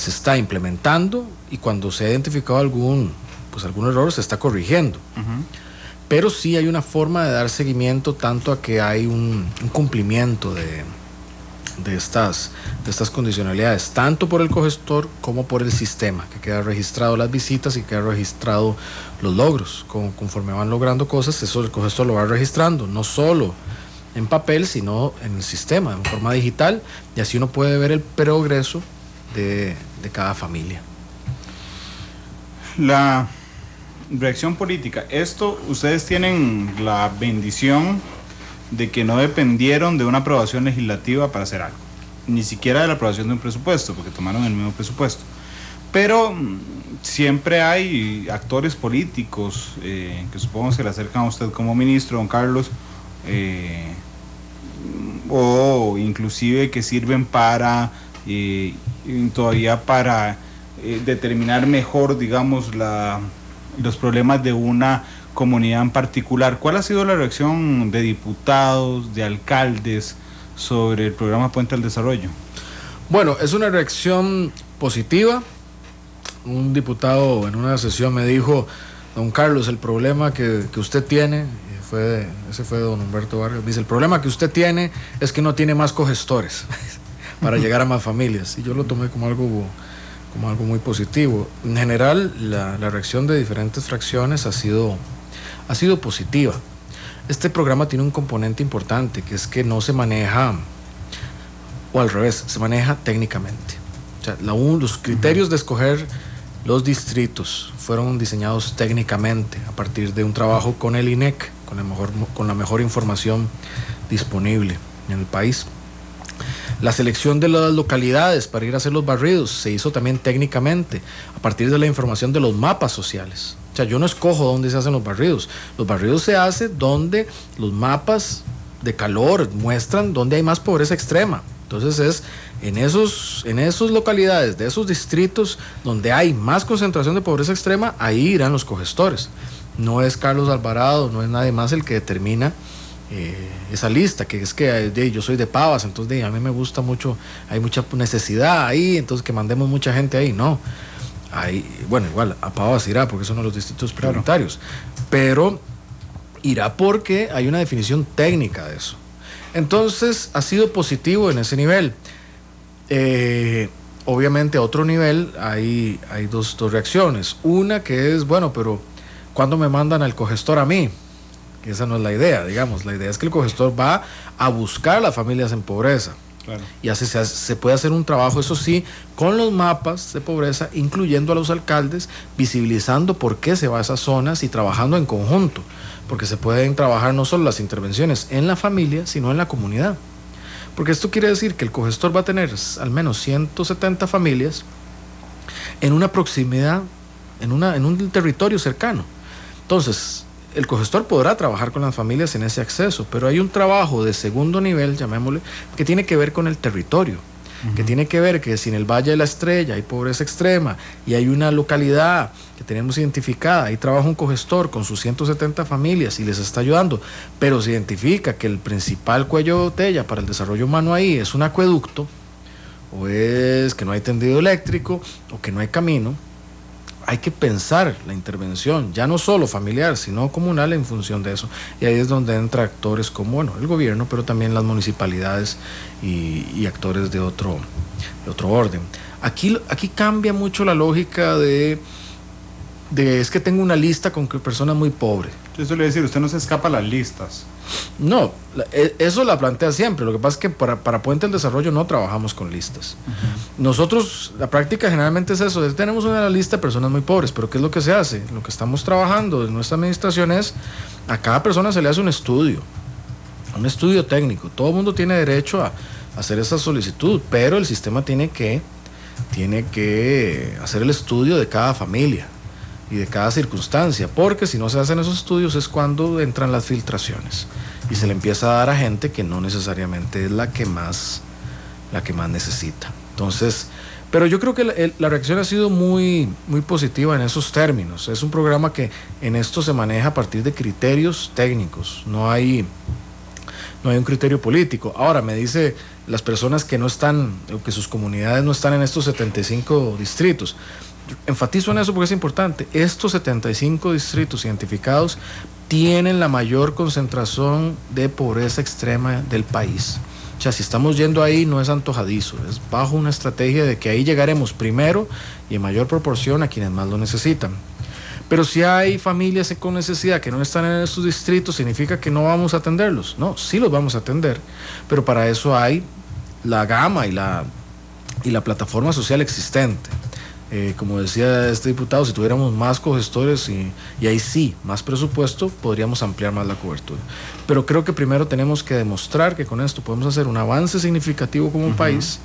está implementando, y cuando se ha identificado algún error se está corrigiendo. Pero sí hay una forma de dar seguimiento tanto a que hay un cumplimiento de estas condicionalidades, tanto por el cogestor como por el sistema, que queda registrado las visitas y queda registrado los logros. Conforme van logrando cosas, eso el cogestor lo va registrando, no solo en papel, sino en el sistema, en forma digital, y así uno puede ver el progreso de cada familia. La reacción política. Esto, ustedes tienen la bendición de que no dependieron de una aprobación legislativa para hacer algo, ni siquiera de la aprobación de un presupuesto, porque tomaron el mismo presupuesto. Pero siempre hay actores políticos que supongo se le acercan a usted como ministro, don Carlos, o inclusive que sirven para todavía para determinar mejor, digamos, los problemas de una comunidad en particular. ¿Cuál ha sido la reacción de diputados, de alcaldes sobre el programa Puente al Desarrollo? Bueno, es una reacción positiva. Un diputado en una sesión me dijo: don Carlos, el problema que usted tiene, ese fue don Humberto Vargas, dice, el problema que usted tiene es que no tiene más cogestores para llegar a más familias. Y yo lo tomé como algo muy positivo. En general, la reacción de diferentes fracciones ha sido positiva. Este programa tiene un componente importante, que es que no se maneja, o al revés, se maneja técnicamente. O sea, los criterios de escoger los distritos fueron diseñados técnicamente a partir de un trabajo con el INEC, con la mejor información disponible en el país. La selección de las localidades para ir a hacer los barridos se hizo también técnicamente a partir de la información de los mapas sociales. O sea, yo no escojo dónde se hacen los barridos. Los barridos se hacen donde los mapas de calor muestran dónde hay más pobreza extrema. Entonces es en esas localidades, de esos distritos donde hay más concentración de pobreza extrema, ahí irán los cogestores. No es Carlos Alvarado, no es nadie más el que determina esa lista, que es que yo soy de Pavas, entonces a mí me gusta mucho, hay mucha necesidad ahí, entonces que mandemos mucha gente ahí. No, bueno, igual a Pavas irá porque son los distritos prioritarios, claro, pero irá porque hay una definición técnica de eso. Entonces ha sido positivo en ese nivel. Obviamente a otro nivel hay dos reacciones. Una que es, bueno, pero ¿cuándo me mandan al cogestor a mí? Esa no es la idea, digamos. La idea es que el cogestor va a buscar a las familias en pobreza. Claro. Y así se puede hacer un trabajo, eso sí, con los mapas de pobreza, incluyendo a los alcaldes, visibilizando por qué se va a esas zonas y trabajando en conjunto, porque se pueden trabajar no solo las intervenciones en la familia, sino en la comunidad. Porque esto quiere decir que el cogestor va a tener al menos 170 familias en una proximidad, en un territorio cercano. Entonces, el cogestor podrá trabajar con las familias en ese acceso, pero hay un trabajo de segundo nivel, llamémosle, que tiene que ver con el territorio, que tiene que ver que si en el Valle de la Estrella hay pobreza extrema y hay una localidad que tenemos identificada, ahí trabaja un cogestor con sus 170 familias y les está ayudando, pero se identifica que el principal cuello de botella para el desarrollo humano ahí es un acueducto, o es que no hay tendido eléctrico, o que no hay camino. Hay que pensar la intervención, ya no solo familiar, sino comunal en función de eso. Y ahí es donde entran actores como, bueno, el gobierno, pero también las municipalidades y actores de otro orden. Aquí cambia mucho la lógica de es que tengo una lista con personas muy pobres. Eso le voy a decir, usted no se escapa a las listas. No, eso la plantea siempre. Lo que pasa es que para Puente al Desarrollo no trabajamos con listas. Nosotros, la práctica generalmente es eso, tenemos una lista de personas muy pobres, pero ¿qué es lo que se hace? Lo que estamos trabajando en nuestra administración es, a cada persona se le hace un estudio técnico. Todo el mundo tiene derecho a hacer esa solicitud, pero el sistema tiene que hacer el estudio de cada familia. y de cada circunstancia, porque si no se hacen esos estudios es cuando entran las filtraciones y se le empieza a dar a gente que no necesariamente es la que más necesita. Entonces, pero yo creo que la reacción ha sido muy, muy positiva en esos términos. Es un programa que en esto se maneja a partir de criterios técnicos, no hay un criterio político. Ahora, me dice las personas que no están, o que sus comunidades no están en estos 75 distritos. Enfatizo en eso porque es importante. Estos 75 distritos identificados tienen la mayor concentración de pobreza extrema del país. O sea, si estamos yendo ahí no es antojadizo, es bajo una estrategia de que ahí llegaremos primero y en mayor proporción a quienes más lo necesitan. Pero si hay familias con necesidad que no están en estos distritos, ¿significa que no vamos a atenderlos? No, sí los vamos a atender, pero para eso hay la gama y la plataforma social existente. Como decía este diputado, si tuviéramos más cogestores y ahí sí, más presupuesto, podríamos ampliar más la cobertura. Pero creo que primero tenemos que demostrar que con esto podemos hacer un avance significativo como país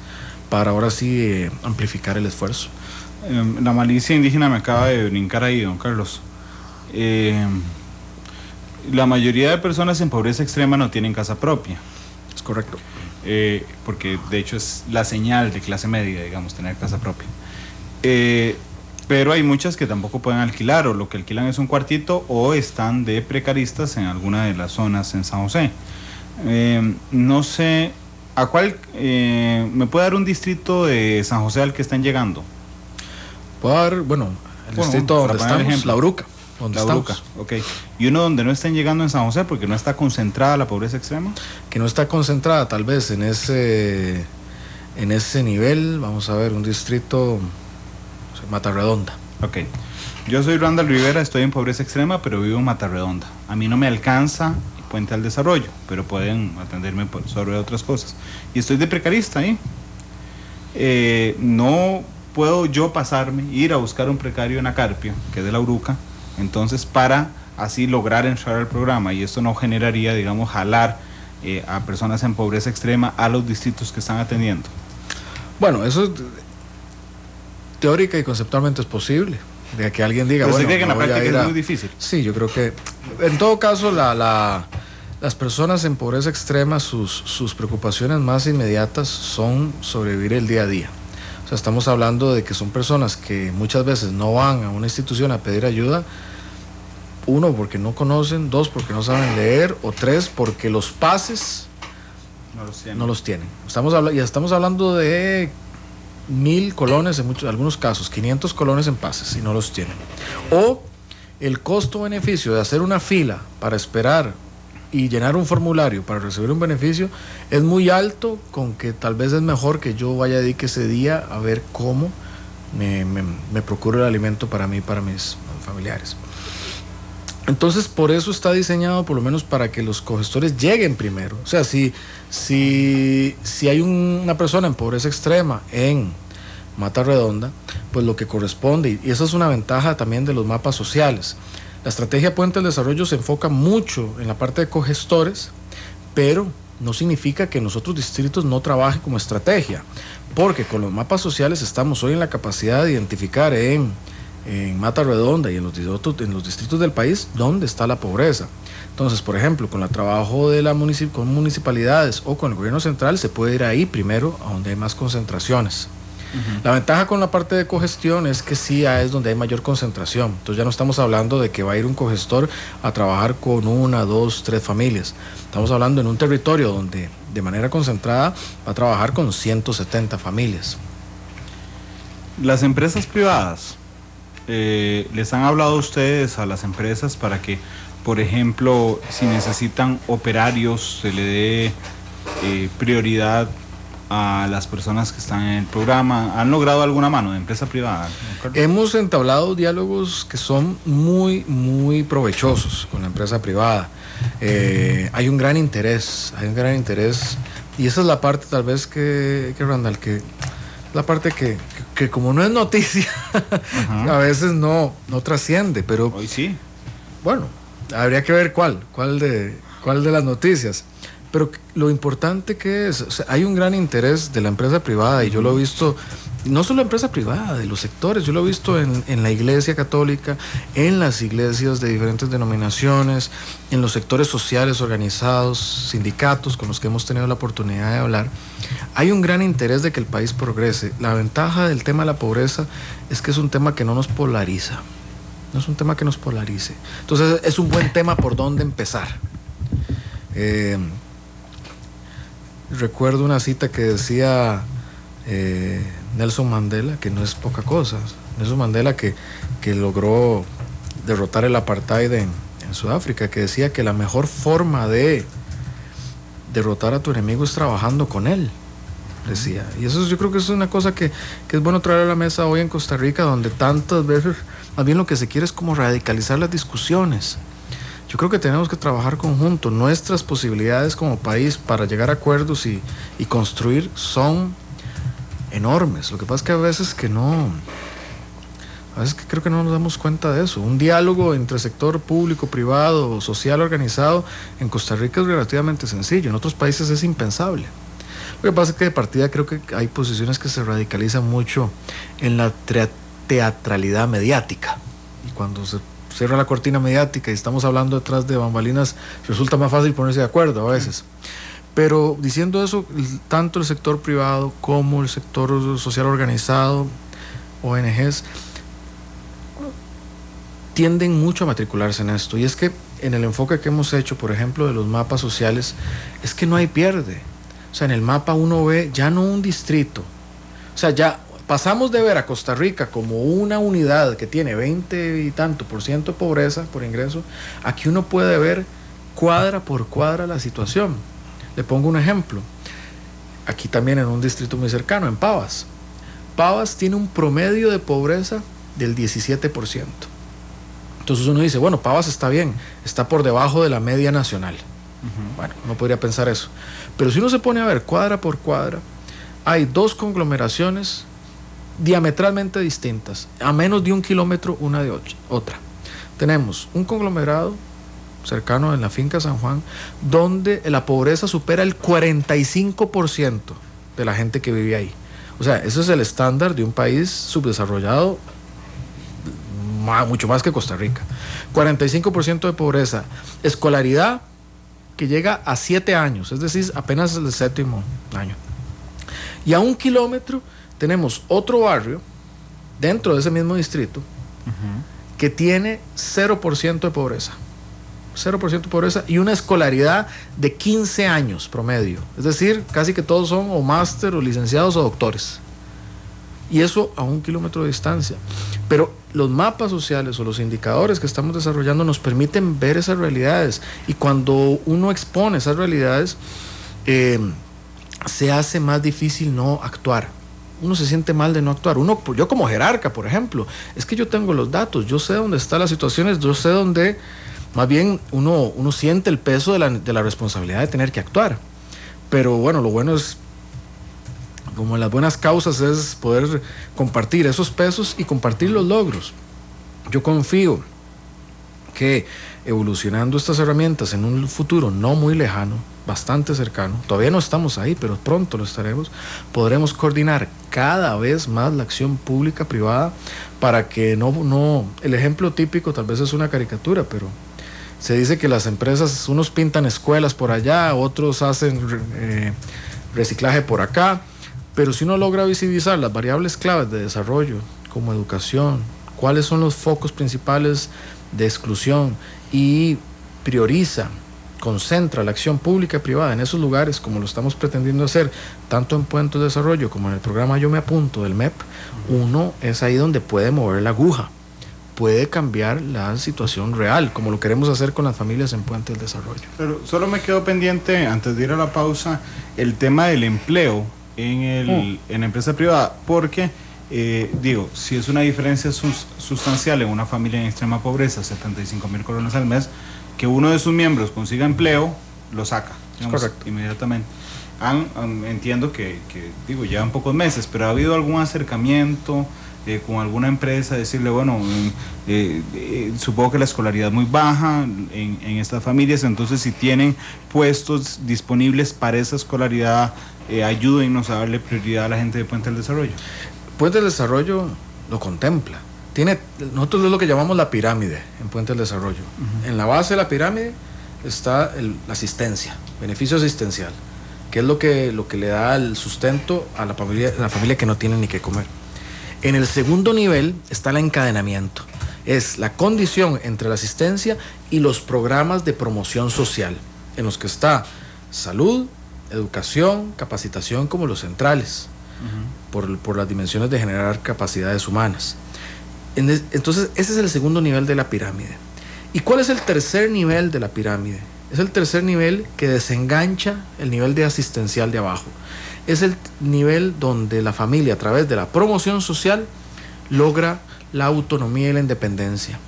para ahora sí amplificar el esfuerzo. La malicia indígena me acaba de brincar ahí, don Carlos. La mayoría de personas en pobreza extrema no tienen casa propia. Es correcto. Porque de hecho es la señal de clase media, digamos, tener casa propia. Pero hay muchas que tampoco pueden alquilar, o lo que alquilan es un cuartito, o están de precaristas en alguna de las zonas en San José. No sé, ¿a cuál me puede dar un distrito de San José al que están llegando? Puedo dar, el distrito donde estamos, La Bruca. La Bruca, ok. ¿Y uno donde no estén llegando en San José porque no está concentrada la pobreza extrema? Que no está concentrada tal vez en ese nivel. Vamos a ver, un distrito, Matarredonda. Ok. Yo soy Randall Rivera, estoy en pobreza extrema, pero vivo en Matarredonda. A mí no me alcanza Puente al Desarrollo, pero pueden atenderme sobre otras cosas. Y estoy de precarista ahí. No puedo yo ir a buscar un precario en Acarpio, que es de La Bruca, entonces para así lograr entrar al programa, y esto no generaría, digamos, jalar a personas en pobreza extrema a los distritos que están atendiendo. Bueno, eso teórica y conceptualmente es posible, de que alguien diga, pero bueno, que en la práctica es muy difícil. Sí, yo creo que en todo caso las personas en pobreza extrema, sus preocupaciones más inmediatas son sobrevivir el día a día. O sea, estamos hablando de que son personas que muchas veces no van a una institución a pedir ayuda, 1, porque no conocen, 2, porque no saben leer, o 3, porque los pases no los tienen. Estamos hablando de 1,000 colones en algunos casos, 500 colones en pases y no los tienen. O el costo-beneficio de hacer una fila para esperar y llenar un formulario para recibir un beneficio es muy alto, con que tal vez es mejor que yo vaya a dedicar ese día a ver cómo me procuro el alimento para mí y para mis familiares. Entonces, por eso está diseñado, por lo menos para que los cogestores lleguen primero. O sea, si hay una persona en pobreza extrema en Matarredonda, pues lo que corresponde, y esa es una ventaja también de los mapas sociales. La estrategia Puente al Desarrollo se enfoca mucho en la parte de cogestores, pero no significa que en los otros distritos no trabaje como estrategia, porque con los mapas sociales estamos hoy en la capacidad de identificar en Matarredonda y en los distritos del país dónde está la pobreza. Entonces, por ejemplo, con el trabajo de con municipalidades o con el gobierno central, se puede ir ahí primero a donde hay más concentraciones. La ventaja con la parte de cogestión es que sí es donde hay mayor concentración. Entonces ya no estamos hablando de que va a ir un cogestor a trabajar con 1, 2, 3 familias. Estamos hablando en un territorio donde de manera concentrada va a trabajar con 170 familias. Las empresas privadas, ¿les han hablado ustedes a las empresas para que, por ejemplo, si necesitan operarios, se le dé prioridad a las personas que están en el programa? ¿Han logrado alguna mano de empresa privada? Hemos entablado diálogos que son muy, muy provechosos con la empresa privada. Hay un gran interés, y esa es la parte tal vez que Randall, que la parte que como no es noticia, a veces no trasciende, pero hoy sí. Bueno, habría que ver cuál de las noticias. Pero lo importante que es, o sea, hay un gran interés de la empresa privada, y yo lo he visto no solo empresa privada, de los sectores. Yo lo he visto en la iglesia católica, en las iglesias de diferentes denominaciones, en los sectores sociales organizados, sindicatos con los que hemos tenido la oportunidad de hablar. Hay un gran interés de que el país progrese. La ventaja del tema de la pobreza es que es un tema que no nos polariza. No es un tema que nos polarice. Entonces es un buen tema por donde empezar. Recuerdo una cita que decía Nelson Mandela, que no es poca cosa. Nelson Mandela que logró derrotar el apartheid en Sudáfrica, que decía que la mejor forma de derrotar a tu enemigo es trabajando con él, decía. Y eso yo creo que es una cosa que es bueno traer a la mesa hoy en Costa Rica, donde tantas veces más bien lo que se quiere es como radicalizar las discusiones. Yo creo que tenemos que trabajar conjunto. Nuestras posibilidades como país para llegar a acuerdos y construir son enormes. Lo que pasa es que a veces creo que no nos damos cuenta de eso. Un diálogo entre sector público, privado, social organizado en Costa Rica es relativamente sencillo. En otros países es impensable. Lo que pasa es que de partida creo que hay posiciones que se radicalizan mucho en la teatralidad mediática. Y cuando se cierra la cortina mediática y estamos hablando detrás de bambalinas, resulta más fácil ponerse de acuerdo a veces. Pero diciendo eso, tanto el sector privado como el sector social organizado, ONGs, tienden mucho a matricularse en esto. Y es que en el enfoque que hemos hecho, por ejemplo, de los mapas sociales, es que no hay pierde. O sea, en el mapa uno ve ya no un distrito. O sea, ya pasamos de ver a Costa Rica como una unidad que tiene 20 y tanto % de pobreza por ingreso. Aquí uno puede ver cuadra por cuadra la situación. Le pongo un ejemplo. Aquí también en un distrito muy cercano, en Pavas. Pavas tiene un promedio de pobreza del 17%. Entonces uno dice, bueno, Pavas está bien, está por debajo de la media nacional. Bueno, uno podría pensar eso. Pero si uno se pone a ver cuadra por cuadra, hay 2 conglomeraciones diametralmente distintas, a menos de 1 kilómetro una de otra. Tenemos un conglomerado cercano en la finca San Juan, donde la pobreza supera el 45% de la gente que vive ahí. O sea, eso es el estándar de un país subdesarrollado, mucho más que Costa Rica. 45% de pobreza. Escolaridad que llega a 7 años, es decir, apenas el 7º año. Y a 1 kilómetro tenemos otro barrio dentro de ese mismo distrito que tiene 0% de pobreza. 0% de pobreza y una escolaridad de 15 años promedio. Es decir, casi que todos son o máster o licenciados o doctores. Y eso a 1 kilómetro de distancia. Pero los mapas sociales o los indicadores que estamos desarrollando nos permiten ver esas realidades. Y cuando uno expone esas realidades, se hace más difícil no actuar. Uno se siente mal de no actuar. Yo como jerarca, por ejemplo, es que yo tengo los datos, yo sé dónde están las situaciones, yo sé dónde, más bien uno siente el peso de la responsabilidad de tener que actuar. Pero bueno, lo bueno es, como en las buenas causas, es poder compartir esos pesos y compartir los logros. Yo confío que evolucionando estas herramientas en un futuro no muy lejano, bastante cercano, todavía no estamos ahí, pero pronto lo estaremos, podremos coordinar cada vez más la acción pública, privada, para que no, el ejemplo típico tal vez es una caricatura, pero se dice que las empresas, unos pintan escuelas por allá, otros hacen reciclaje por acá, pero si uno logra visibilizar las variables claves de desarrollo, como educación, cuáles son los focos principales de exclusión y prioriza, concentra la acción pública y privada en esos lugares, como lo estamos pretendiendo hacer, tanto en Puentes de Desarrollo como en el programa Yo Me Apunto del MEP, uno es ahí donde puede mover la aguja, puede cambiar la situación real, como lo queremos hacer con las familias en Puentes del Desarrollo. Pero solo me quedó pendiente, antes de ir a la pausa, el tema del empleo en la empresa privada, porque si es una diferencia sustancial en una familia en extrema pobreza, 75,000 colones al mes, que uno de sus miembros consiga empleo, lo saca, digamos, inmediatamente. Entiendo que llevan pocos meses, pero ¿ha habido algún acercamiento con alguna empresa? Decirle, bueno, supongo que la escolaridad es muy baja en estas familias, entonces si tienen puestos disponibles para esa escolaridad, ayúdennos a darle prioridad a la gente de Puente del Desarrollo. Puente del Desarrollo lo contempla. Nosotros es lo que llamamos la pirámide en Puente del Desarrollo. En la base de la pirámide está la asistencia, beneficio asistencial, que es lo que le da el sustento a la familia que no tiene ni qué comer. En el segundo nivel está el encadenamiento. Es la condición entre la asistencia y los programas de promoción social, en los que está salud, educación, capacitación como los centrales, por las dimensiones de generar capacidades humanas. Entonces, ese es el segundo nivel de la pirámide. ¿Y cuál es el tercer nivel de la pirámide? Es el tercer nivel que desengancha el nivel de asistencial de abajo. Es el nivel donde la familia, a través de la promoción social, logra la autonomía y la independencia,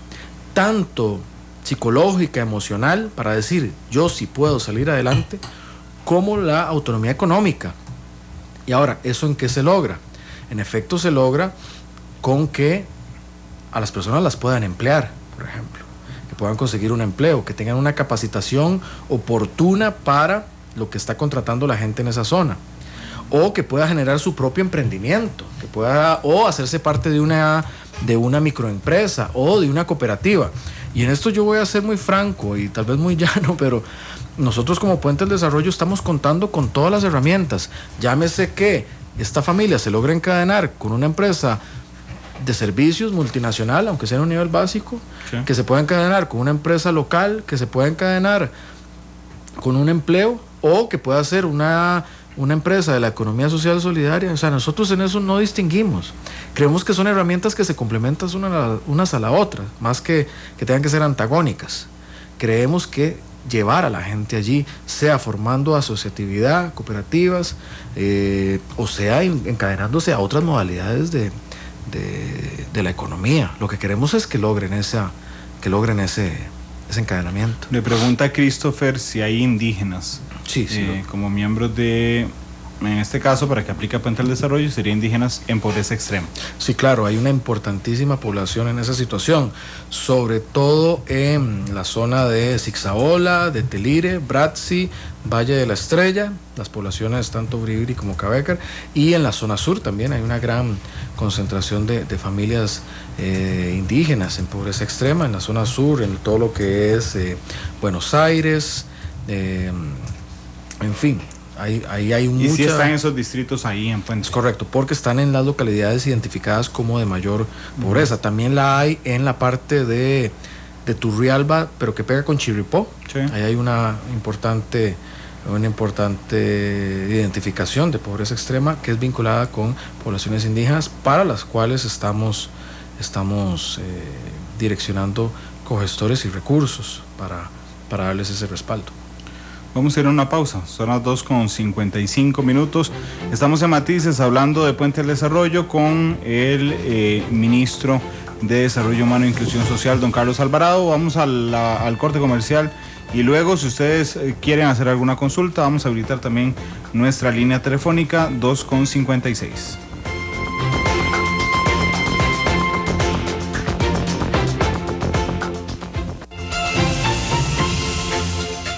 tanto psicológica, emocional, para decir yo sí puedo salir adelante, como la autonomía económica. Y ahora, ¿eso en qué se logra? En efecto, se logra con que a las personas las puedan emplear, por ejemplo, que puedan conseguir un empleo, que tengan una capacitación oportuna para lo que está contratando la gente en esa zona, o que pueda generar su propio emprendimiento, que pueda o hacerse parte de una microempresa o de una cooperativa. Y en esto yo voy a ser muy franco y tal vez muy llano, pero nosotros como Puente del Desarrollo estamos contando con todas las herramientas. Llámese que esta familia se logra encadenar con una empresa de servicios multinacional, aunque sea en un nivel básico, sí, que se pueda encadenar con una empresa local, que se pueda encadenar con un empleo, o que pueda ser una empresa de la economía social solidaria. O sea, nosotros en eso no distinguimos. Creemos que son herramientas que se complementan unas a la otra, más que tengan que ser antagónicas. Creemos que llevar a la gente allí, sea formando asociatividad, cooperativas, o sea encadenándose a otras modalidades de la economía. Lo que queremos es que logren ese encadenamiento. Le pregunta Christopher si hay indígenas. Sí, como miembros de, en este caso, para que aplique Puente del Desarrollo, serían indígenas en pobreza extrema. Sí, claro, hay una importantísima población en esa situación, sobre todo en la zona de Zixaola, de Telire, Bratzi, Valle de la Estrella, las poblaciones tanto Bribri como Cabecar, y en la zona sur también hay una gran concentración de familias indígenas en pobreza extrema, en la zona sur, en todo lo que es Buenos Aires, en fin, ahí hay mucha... ¿Y si están esos distritos ahí en Puente? Es correcto, porque están en las localidades identificadas como de mayor pobreza. También la hay en la parte de Turrialba, pero que pega con Chirripó. Sí. Ahí hay una importante identificación de pobreza extrema que es vinculada con poblaciones indígenas, para las cuales estamos direccionando cogestores y recursos para darles ese respaldo. Vamos a ir a una pausa, son las 2:55. Estamos en Matices hablando de Puente del Desarrollo con el ministro de Desarrollo Humano e Inclusión Social, don Carlos Alvarado. Vamos al corte comercial y luego, si ustedes quieren hacer alguna consulta, vamos a habilitar también nuestra línea telefónica 2:56.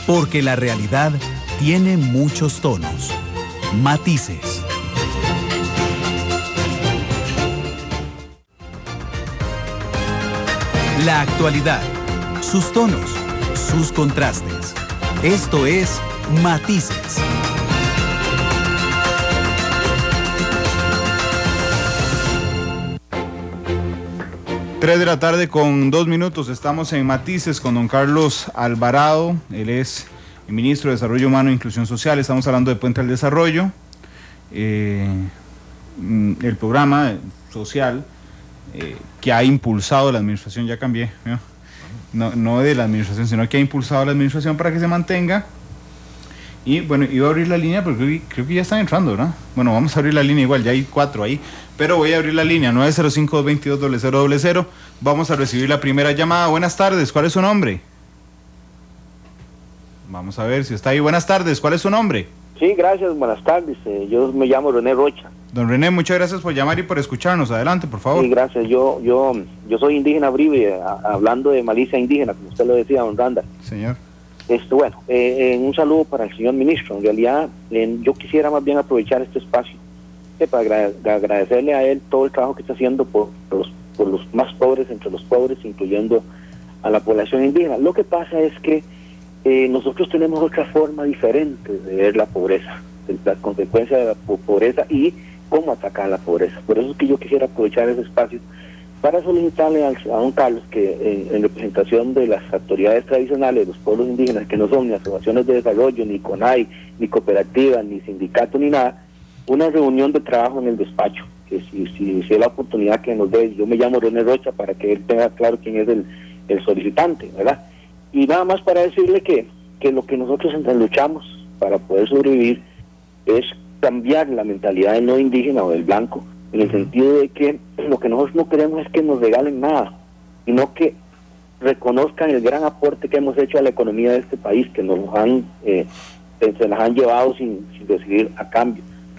Porque la realidad tiene muchos tonos, matices. La actualidad, sus tonos, sus contrastes. Esto es Matices. Tres de la tarde con 2 minutos, estamos en Matices con don Carlos Alvarado. Él es el ministro de Desarrollo Humano e Inclusión Social. Estamos hablando de Puente del Desarrollo, el programa social que ha impulsado la administración, ya cambié, no de la administración, sino que ha impulsado la administración para que se mantenga. Y bueno, iba a abrir la línea, porque creo que ya están entrando, ¿verdad? Bueno, vamos a abrir la línea igual, ya hay 4 ahí, pero voy a abrir la línea 905-222-0000. Vamos a recibir la primera llamada. Buenas tardes, ¿cuál es su nombre? Vamos a ver si está ahí. Buenas tardes, ¿cuál es su nombre? Sí, gracias, buenas tardes. Yo me llamo René Rocha. Don René, muchas gracias por llamar y por escucharnos. Adelante, por favor. Sí, gracias. Yo soy indígena Bribri, hablando de malicia indígena, como usted lo decía, don Randall. Señor. Un saludo para el señor ministro. En realidad, yo quisiera más bien aprovechar este espacio para agradecerle a él todo el trabajo que está haciendo por los más pobres entre los pobres, incluyendo a la población indígena. Lo que pasa es que nosotros tenemos otra forma diferente de ver la pobreza, las consecuencias de la pobreza y cómo atacar la pobreza. Por eso es que yo quisiera aprovechar ese espacio para solicitarle a don Carlos que en representación de las autoridades tradicionales de los pueblos indígenas, que no son ni asociaciones de desarrollo, ni CONAI, ni cooperativas, ni sindicato, ni nada, una reunión de trabajo en el despacho, que si es la oportunidad que nos dé. Yo me llamo René Rocha para que él tenga claro quién es el solicitante, ¿verdad? Y nada más para decirle que lo que nosotros luchamos para poder sobrevivir es cambiar la mentalidad del no indígena o del blanco, en el sentido de que lo que nosotros no queremos es que nos regalen nada, sino que reconozcan el gran aporte que hemos hecho a la economía de este país, que nos han se las han llevado sin recibir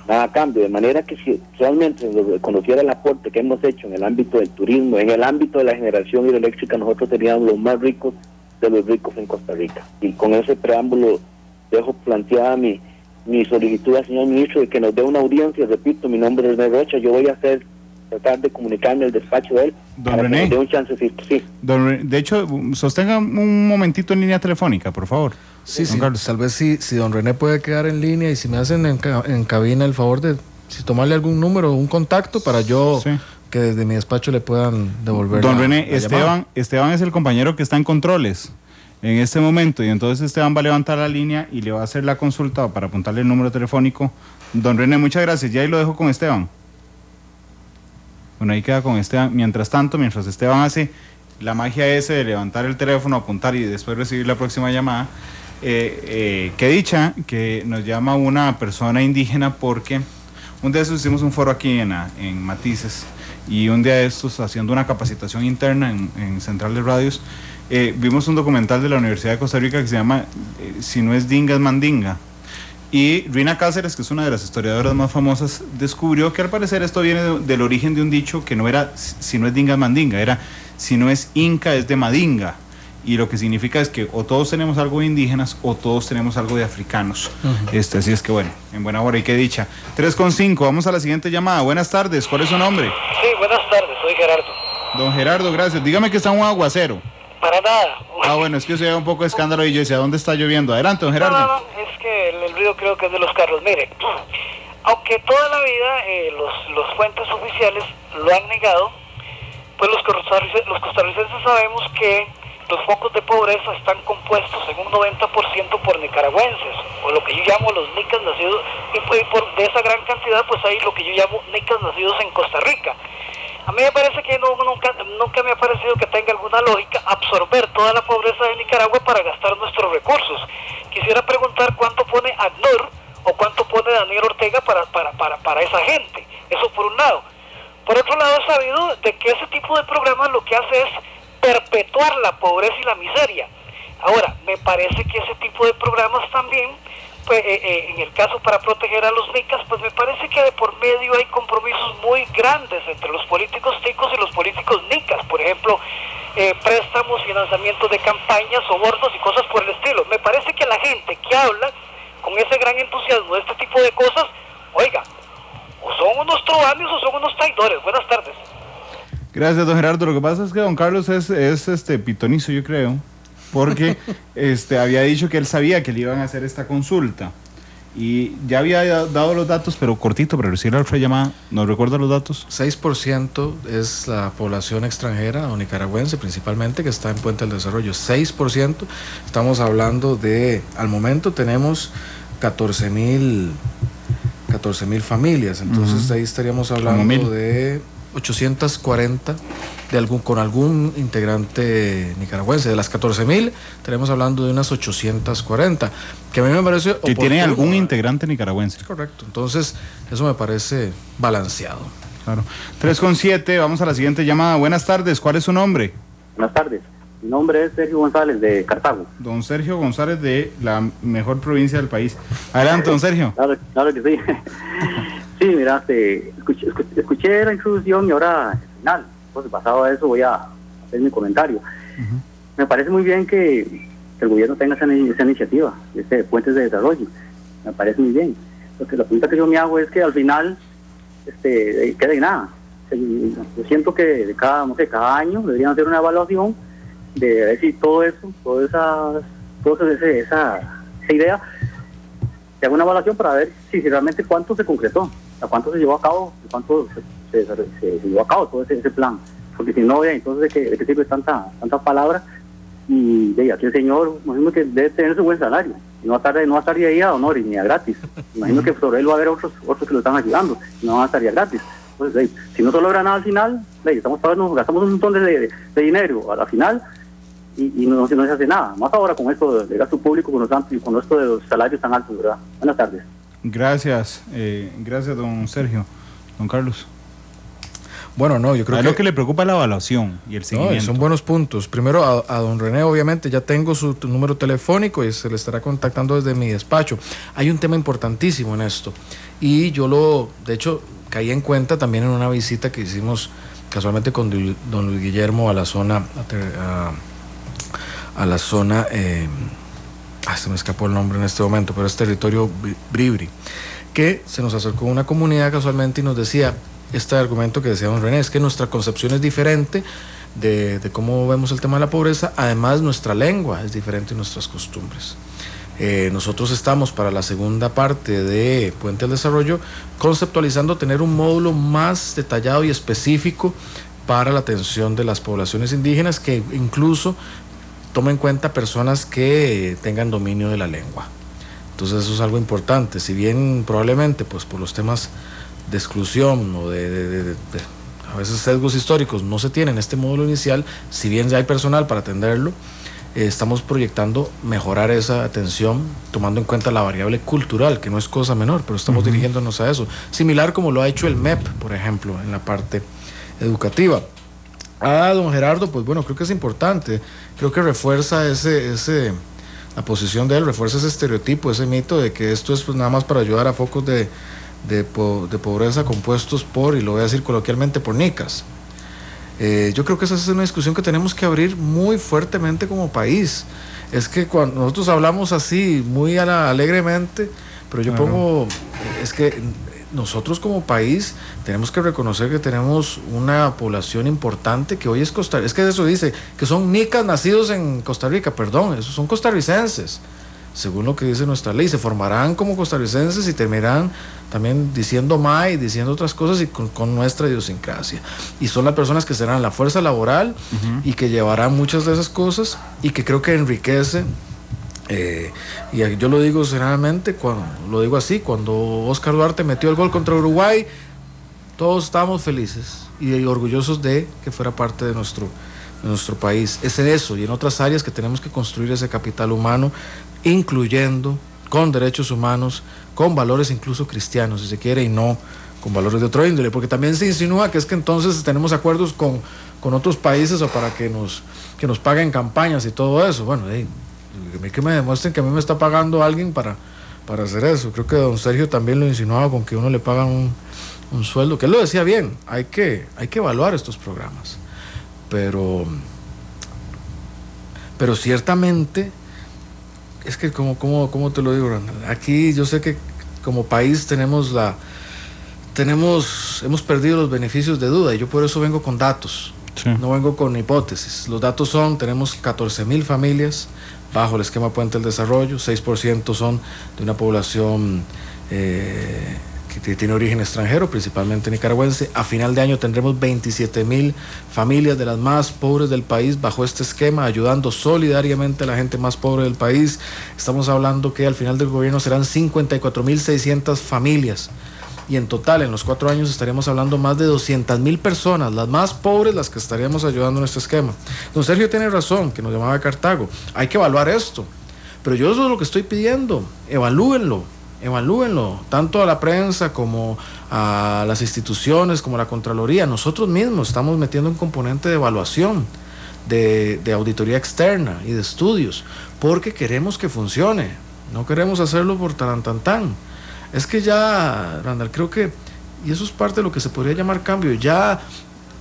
nada a cambio, de manera que si realmente se reconociera el aporte que hemos hecho en el ámbito del turismo, en el ámbito de la generación hidroeléctrica, nosotros seríamos los más ricos de los ricos en Costa Rica. Y con ese preámbulo dejo planteada mi solicitud al señor ministro de que nos dé una audiencia. Repito, mi nombre es René Rocha, yo voy a tratar de comunicarme al despacho de él. Don René, que nos dé un chancecito. Sí. De hecho, sostenga un momentito en línea telefónica, por favor. Sí, tal vez si don René puede quedar en línea y si me hacen en cabina el favor de tomarle algún número o un contacto para yo que desde mi despacho le puedan devolver. Don René, Esteban es el compañero que está en controles en este momento, y entonces Esteban va a levantar la línea y le va a hacer la consulta para apuntarle el número telefónico. Don René, muchas gracias, ya ahí lo dejo con Esteban. Bueno, ahí queda con Esteban. Mientras Esteban hace la magia ese de levantar el teléfono, apuntar y después recibir la próxima llamada, qué dicha que nos llama una persona indígena, porque un día de estos hicimos un foro aquí en Matices, y un día de estos haciendo una capacitación interna en Central de Radios, vimos un documental de la Universidad de Costa Rica que se llama Si no es dinga es mandinga, y Rina Cáceres, que es una de las historiadoras más famosas, descubrió que al parecer esto viene del origen de un dicho que no era si no es dinga es mandinga, era si no es inca es de madinga, y lo que significa es que o todos tenemos algo de indígenas o todos tenemos algo de africanos. Así es que bueno, en buena hora y qué dicha. 3:05, vamos a la siguiente llamada. Buenas tardes, ¿cuál es su nombre? Sí, buenas tardes, soy Gerardo. Don Gerardo, gracias. Dígame que está un aguacero. Para nada. Bueno, es que se oye un poco de escándalo y yo decía, ¿dónde está lloviendo? Adelante, don Gerardo. No, es que el ruido creo que es de los carros. Mire, aunque toda la vida los fuentes oficiales lo han negado, pues los costarricenses sabemos que los focos de pobreza están compuestos en un 90% por nicaragüenses, o lo que yo llamo los nicas nacidos, y de esa gran cantidad pues hay lo que yo llamo nicas nacidos en Costa Rica. A mí me parece que nunca me ha parecido que tenga alguna lógica absorber toda la pobreza de Nicaragua para gastar nuestros recursos. Quisiera preguntar cuánto pone ACNUR o cuánto pone Daniel Ortega para esa gente. Eso por un lado. Por otro lado, he sabido de que ese tipo de programas lo que hace es perpetuar la pobreza y la miseria. Ahora, me parece que ese tipo de programas también, pues, en el caso para proteger a los nicas, pues me parece que de por medio hay compromisos muy grandes entre los políticos ticos y los políticos nicas. Por ejemplo, préstamos, financiamientos de campañas, sobornos y cosas por el estilo. Me parece que la gente que habla con ese gran entusiasmo de este tipo de cosas, oiga, o son unos truanes o son unos traidores. Buenas tardes. Gracias, don Gerardo. Lo que pasa es que don Carlos es pitonizo, yo creo, porque había dicho que él sabía que le iban a hacer esta consulta y ya había dado los datos, pero cortito, para recibir la otra llamada. ¿Nos recuerda los datos? 6% es la población extranjera o nicaragüense principalmente que está en Puente del Desarrollo. 6%. Estamos hablando de, al momento tenemos 14,000 familias, entonces ahí estaríamos hablando de 840 con algún integrante nicaragüense. De las 14,000 estaremos hablando de unas 840, que a mí me parece oportuno. Que tiene algún integrante nicaragüense. Es correcto, entonces eso me parece balanceado. Claro. 3:07, vamos a la siguiente llamada. Buenas tardes, ¿cuál es su nombre? Buenas tardes, mi nombre es Sergio González de Cartago. Don Sergio González de la mejor provincia del país. Adelante, don Sergio. Claro que sí. Sí, mira, escuché la introducción y ahora al final, pues basado a eso voy a hacer mi comentario. Me parece muy bien que el gobierno tenga esa iniciativa, Puentes de Desarrollo. Me parece muy bien. Porque la pregunta que yo me hago es que al final queda en nada. Yo siento que cada año deberían hacer una evaluación de ver si toda esa idea, se haga una evaluación para ver si realmente cuánto se concretó, cuánto se llevó a cabo, cuánto se llevó a cabo todo ese plan. Porque si no, entonces ¿de qué sirve tanta palabra? Y de aquí el señor, imagino que debe tener su buen salario, no va a estar de ahí a honor ni a gratis. Imagino que sobre él va a haber otros que lo están ayudando, no van a estar ya gratis. Entonces, si no se logra nada al final, gastamos un montón de dinero a la final y no se hace nada. Más ahora con esto de gasto público, con esto de los salarios tan altos, ¿verdad? Buenas tardes. Gracias, don Sergio. Don Carlos. Bueno, no, yo creo que lo que le preocupa es la evaluación y el seguimiento. No, son buenos puntos. Primero a don René, obviamente, ya tengo su número telefónico y se le estará contactando desde mi despacho. Hay un tema importantísimo en esto y yo de hecho, caí en cuenta también en una visita que hicimos casualmente con don Luis Guillermo a la zona, se me escapó el nombre en este momento, pero es territorio Bribri, que se nos acercó una comunidad casualmente y nos decía este argumento que decía don René, es que nuestra concepción es diferente de cómo vemos el tema de la pobreza, además nuestra lengua es diferente y nuestras costumbres. Nosotros estamos para la segunda parte de Puente al Desarrollo conceptualizando tener un módulo más detallado y específico para la atención de las poblaciones indígenas que incluso tome en cuenta personas que tengan dominio de la lengua. Entonces eso es algo importante, si bien probablemente pues por los temas de exclusión o de a veces sesgos históricos no se tiene en este módulo inicial, si bien ya hay personal para atenderlo, estamos proyectando mejorar esa atención tomando en cuenta la variable cultural, que no es cosa menor, pero estamos dirigiéndonos a eso, similar como lo ha hecho el MEP, por ejemplo, en la parte educativa. Don Gerardo, pues bueno, creo que es importante, creo que refuerza la posición de él, refuerza ese estereotipo, ese mito de que esto es pues nada más para ayudar a focos de pobreza compuestos por, y lo voy a decir coloquialmente, por nicas. Yo creo que esa es una discusión que tenemos que abrir muy fuertemente como país. Es que cuando nosotros hablamos así, muy alegremente, pero yo pongo, es que nosotros como país tenemos que reconocer que tenemos una población importante que hoy es costarricense. Es que eso dice que son nicas nacidos en Costa Rica, perdón, esos son costarricenses. Según lo que dice nuestra ley, se formarán como costarricenses y terminarán también diciendo MAI, diciendo otras cosas y con nuestra idiosincrasia. Y son las personas que serán la fuerza laboral y que llevarán muchas de esas cosas y que creo que enriquece. Y yo lo digo sinceramente, lo digo así, cuando Oscar Duarte metió el gol contra Uruguay, todos estábamos felices y orgullosos de que fuera parte de nuestro país. Es en eso y en otras áreas que tenemos que construir ese capital humano, incluyendo con derechos humanos, con valores incluso cristianos, si se quiere, y no con valores de otro índole, porque también se insinúa que es que entonces tenemos acuerdos con otros países o para que nos paguen campañas y todo eso. Bueno, que me demuestren que a mí me está pagando alguien para hacer eso. Creo que don Sergio también lo insinuaba con que uno le pagan un sueldo, que él lo decía bien, hay que evaluar estos programas, pero ciertamente es que como te lo digo, Randall, aquí yo sé que como país hemos perdido los beneficios de duda y yo por eso vengo con datos, no vengo con hipótesis. Los datos son, tenemos 14,000 familias bajo el esquema Puente del Desarrollo, 6% son de una población que tiene origen extranjero, principalmente nicaragüense. A final de año tendremos 27,000 familias de las más pobres del país bajo este esquema, ayudando solidariamente a la gente más pobre del país. Estamos hablando que al final del gobierno serán 54,600 familias. Y en total, en los 4 años estaríamos hablando más de 200,000 personas, las más pobres, las que estaríamos ayudando en este esquema. Don Sergio tiene razón, que nos llamaba de Cartago. Hay que evaluar esto. Pero yo eso es lo que estoy pidiendo. Evalúenlo, tanto a la prensa como a las instituciones, como a la Contraloría. Nosotros mismos estamos metiendo un componente de evaluación, de auditoría externa y de estudios, porque queremos que funcione. No queremos hacerlo por tan. Es que ya, Randall, creo que, y eso es parte de lo que se podría llamar cambio, ya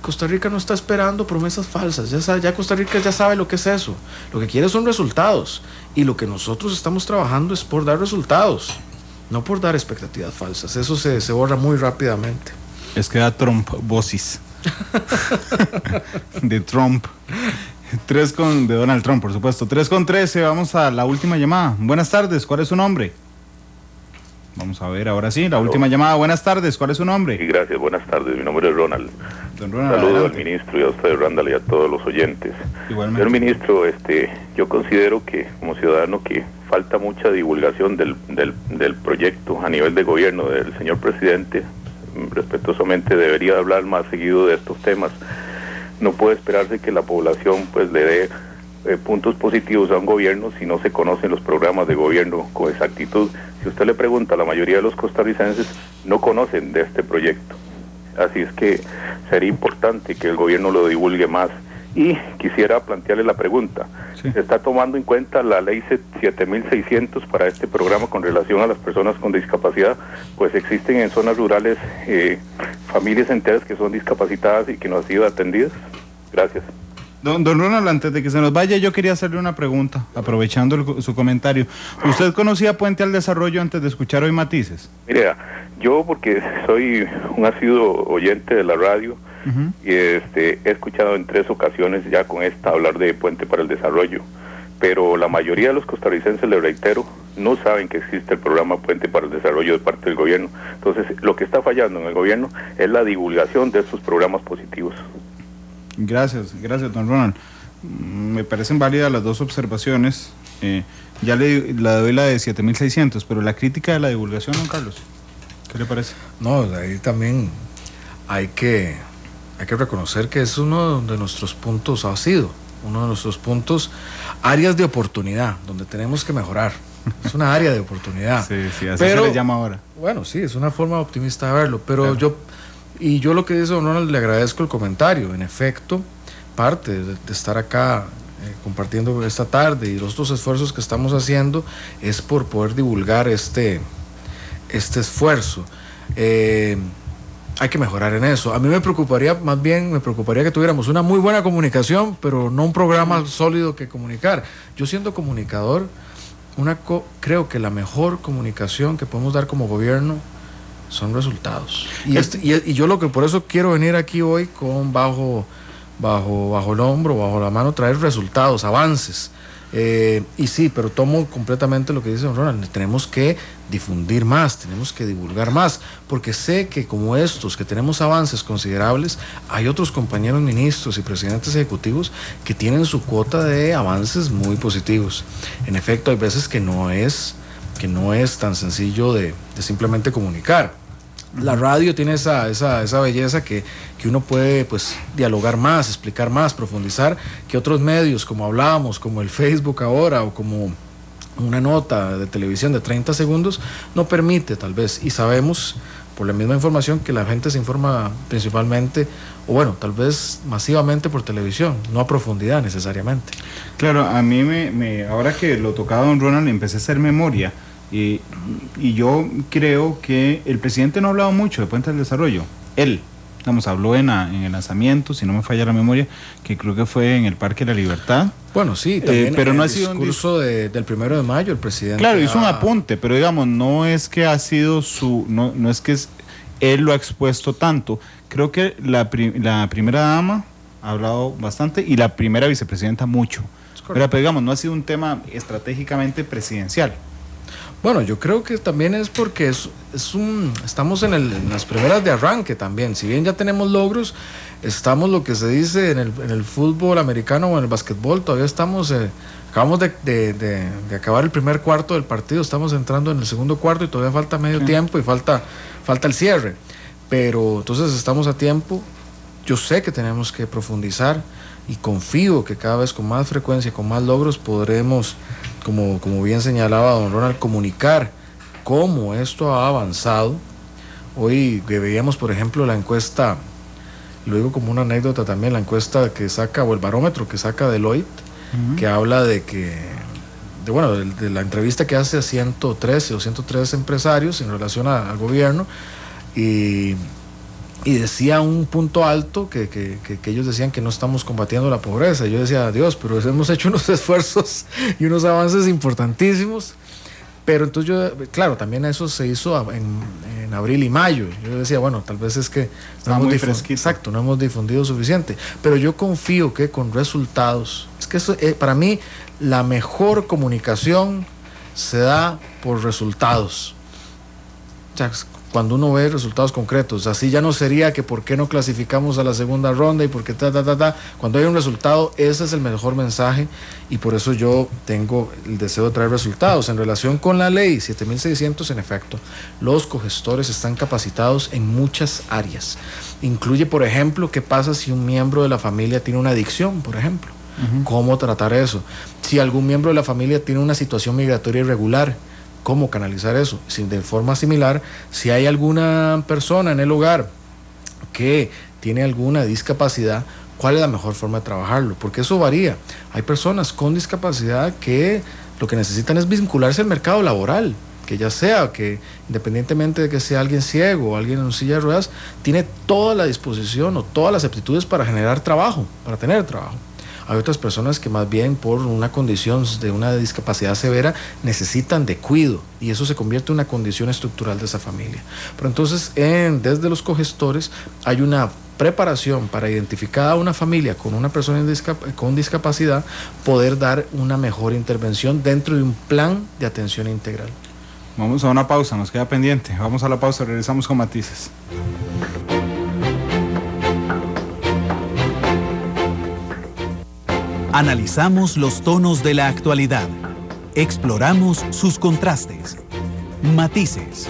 Costa Rica no está esperando promesas falsas, ya Costa Rica ya sabe lo que es eso, lo que quiere son resultados, y lo que nosotros estamos trabajando es por dar resultados, no por dar expectativas falsas, eso se borra muy rápidamente. Es que da Trump-bosis. De Trump. De Donald Trump, por supuesto. 3:13, vamos a la última llamada. Buenas tardes, ¿cuál es su nombre? Vamos a ver, ahora sí, la última llamada. Buenas tardes, ¿cuál es su nombre? Sí, gracias, buenas tardes, mi nombre es Ronald. Don Ronald, saludo adelante. al ministro y a usted, Randall, y a todos los oyentes. Igualmente. Señor ministro, yo considero que como ciudadano que falta mucha divulgación del proyecto a nivel de gobierno del señor presidente. Respetuosamente debería hablar más seguido de estos temas. No puede esperarse que la población pues le dé puntos positivos a un gobierno si no se conocen los programas de gobierno con exactitud. Si usted le pregunta, la mayoría de los costarricenses no conocen de este proyecto. Así es que sería importante que el gobierno lo divulgue más. Y quisiera plantearle la pregunta, sí. ¿se está tomando en cuenta la ley 7600 para este programa con relación a las personas con discapacidad? Pues existen en zonas rurales familias enteras que son discapacitadas y que no han sido atendidas. Gracias. Don Ronald, antes de que se nos vaya, yo quería hacerle una pregunta, aprovechando su comentario. ¿Usted conocía Puente al Desarrollo antes de escuchar hoy Matices? Mire, yo porque soy un asiduo oyente de la radio, y he escuchado en 3 ocasiones ya con esta hablar de Puente para el Desarrollo, pero la mayoría de los costarricenses, le reitero, no saben que existe el programa Puente para el Desarrollo de parte del gobierno. Entonces, lo que está fallando en el gobierno es la divulgación de estos programas positivos. Gracias, don Ronald. Me parecen válidas las dos observaciones. Ya le doy la de 7600, pero la crítica de la divulgación, don Carlos, ¿qué le parece? No, ahí también hay que reconocer que es uno de nuestros puntos, ha sido uno de nuestros puntos, áreas de oportunidad, donde tenemos que mejorar. Es una área de oportunidad. Sí, así se le llama ahora. Bueno, sí, es una forma optimista de verlo, pero claro. Yo lo que dice don Ronald, le agradezco el comentario. En efecto, parte de estar acá compartiendo esta tarde y los otros esfuerzos que estamos haciendo es por poder divulgar este esfuerzo. Hay que mejorar en eso. A mí me preocuparía que tuviéramos una muy buena comunicación, pero no un programa sólido que comunicar. Yo, siendo comunicador, creo que la mejor comunicación que podemos dar como gobierno son resultados. Y yo por eso quiero venir aquí hoy con bajo el hombro, bajo la mano, traer resultados, avances. Y sí, pero tomo completamente lo que dice don Ronald. Tenemos que difundir más, tenemos que divulgar más, porque sé que como estos, que tenemos avances considerables, hay otros compañeros ministros y presidentes ejecutivos que tienen su cuota de avances muy positivos. En efecto, hay veces que no es tan sencillo de simplemente comunicar. La radio tiene esa belleza que uno puede pues dialogar más, explicar más, profundizar, que otros medios, como hablábamos, como el Facebook ahora, o como una nota de televisión de 30 segundos, no permite tal vez. Y sabemos, por la misma información, que la gente se informa principalmente, o bueno, tal vez masivamente por televisión, no a profundidad necesariamente. Claro, a mí ahora que lo tocaba don Ronald, empecé a hacer memoria. Y yo creo que el presidente no ha hablado mucho de Puente al Desarrollo. Él, habló en el lanzamiento, si no me falla la memoria, que creo que fue en el Parque de la Libertad. Bueno, sí, también pero en no el ha sido discurso del 1 de mayo, el presidente... Claro, hizo un apunte, pero no es que ha sido no es que él lo ha expuesto tanto. Creo que la primera dama ha hablado bastante y la primera vicepresidenta mucho. Pero no ha sido un tema estratégicamente presidencial. Bueno, yo creo que también es porque estamos en las primeras de arranque también. Si bien ya tenemos logros, estamos, lo que se dice en el fútbol americano o en el básquetbol, todavía acabamos de acabar el primer cuarto del partido, estamos entrando en el segundo cuarto y todavía falta medio tiempo y falta el cierre. Pero entonces estamos a tiempo. Yo sé que tenemos que profundizar y confío que cada vez con más frecuencia, con más logros, podremos, como bien señalaba don Ronald, comunicar cómo esto ha avanzado. Hoy que veíamos, por ejemplo, la encuesta, lo digo como una anécdota también, la encuesta que saca, o el barómetro que saca Deloitte, que habla de la entrevista que hace a 113 o 103 empresarios en relación al gobierno, y decía un punto alto que ellos decían que no estamos combatiendo la pobreza. Yo decía, Dios, pero hemos hecho unos esfuerzos y unos avances importantísimos, Pero entonces yo, claro, también eso se hizo en abril y mayo. Yo decía, bueno, tal vez es que está muy fresquito. Exacto, no hemos difundido suficiente. Pero yo confío que con resultados, es que eso, para mí la mejor comunicación se da por resultados. O sea, cuando uno ve resultados concretos, así ya no sería que por qué no clasificamos a la segunda ronda y por qué Cuando hay un resultado, ese es el mejor mensaje, y por eso yo tengo el deseo de traer resultados. En relación con la ley 7600, en efecto, los cogestores están capacitados en muchas áreas. Incluye, por ejemplo, qué pasa si un miembro de la familia tiene una adicción, por ejemplo. ¿Cómo tratar eso? Si algún miembro de la familia tiene una situación migratoria irregular, ¿cómo canalizar eso? De forma similar, si hay alguna persona en el hogar que tiene alguna discapacidad, ¿cuál es la mejor forma de trabajarlo? Porque eso varía. Hay personas con discapacidad que lo que necesitan es vincularse al mercado laboral, que ya sea que independientemente de que sea alguien ciego o alguien en silla de ruedas, tiene toda la disposición o todas las aptitudes para generar trabajo, para tener trabajo. Hay otras personas que más bien por una condición de una discapacidad severa necesitan de cuidado, y eso se convierte en una condición estructural de esa familia. Pero entonces desde los cogestores hay una preparación para identificar a una familia con una persona con discapacidad, poder dar una mejor intervención dentro de un plan de atención integral. Vamos a una pausa, nos queda pendiente. Vamos a la pausa, regresamos con matices. Analizamos los tonos de la actualidad. Exploramos sus contrastes. Matices.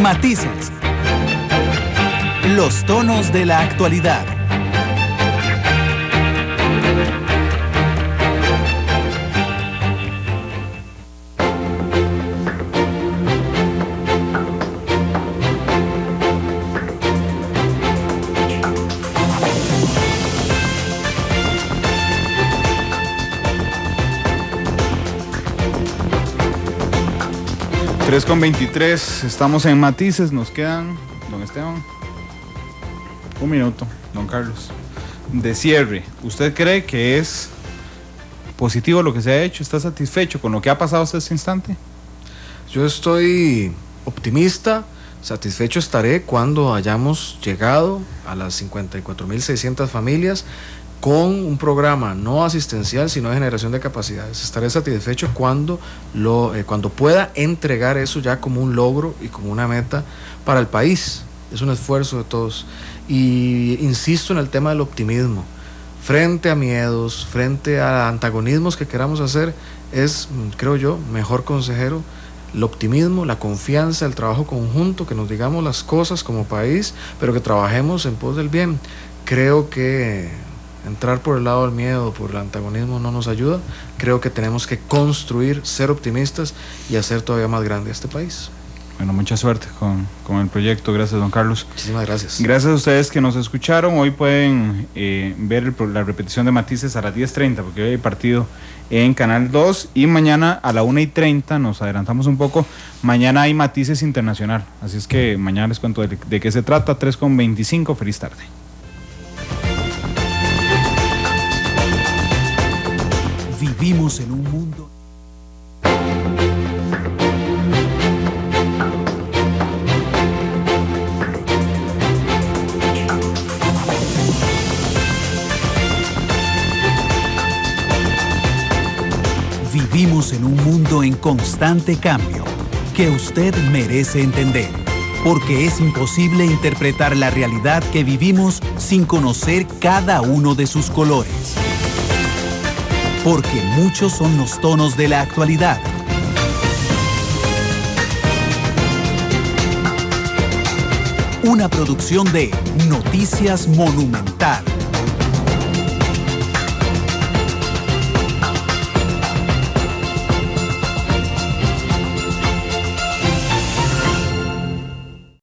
Matices. Los tonos de la actualidad. Con 23, estamos en Matices, nos quedan, don Esteban, un minuto, don Carlos, de cierre. ¿Usted cree que es positivo lo que se ha hecho? ¿Está satisfecho con lo que ha pasado hasta este instante? Yo estoy optimista. Satisfecho estaré cuando hayamos llegado a las 54.600 familias con un programa no asistencial, sino de generación de capacidades. Estaré satisfecho cuando pueda entregar eso ya como un logro y como una meta para el país. Es un esfuerzo de todos. Y insisto en el tema del optimismo. Frente a miedos, frente a antagonismos que queramos hacer, es, creo yo, mejor consejero el optimismo, la confianza, el trabajo conjunto, que nos digamos las cosas como país, pero que trabajemos en pos del bien. Creo que entrar por el lado del miedo, por el antagonismo no nos ayuda. Creo que tenemos que construir, ser optimistas y hacer todavía más grande este país. Bueno, mucha suerte con el proyecto. Gracias, don Carlos. Muchísimas gracias. Gracias a ustedes que nos escucharon. Hoy pueden ver la repetición de Matices a las 10:30, porque hoy hay partido en Canal 2, y mañana a la 1:30, nos adelantamos un poco, mañana hay Matices Internacional. Así es que mañana les cuento de qué se trata. 3:25, feliz tarde. Vivimos en un mundo. Vivimos en un mundo en constante cambio, que usted merece entender, porque es imposible interpretar la realidad que vivimos sin conocer cada uno de sus colores. Porque muchos son los tonos de la actualidad. Una producción de Noticias Monumental.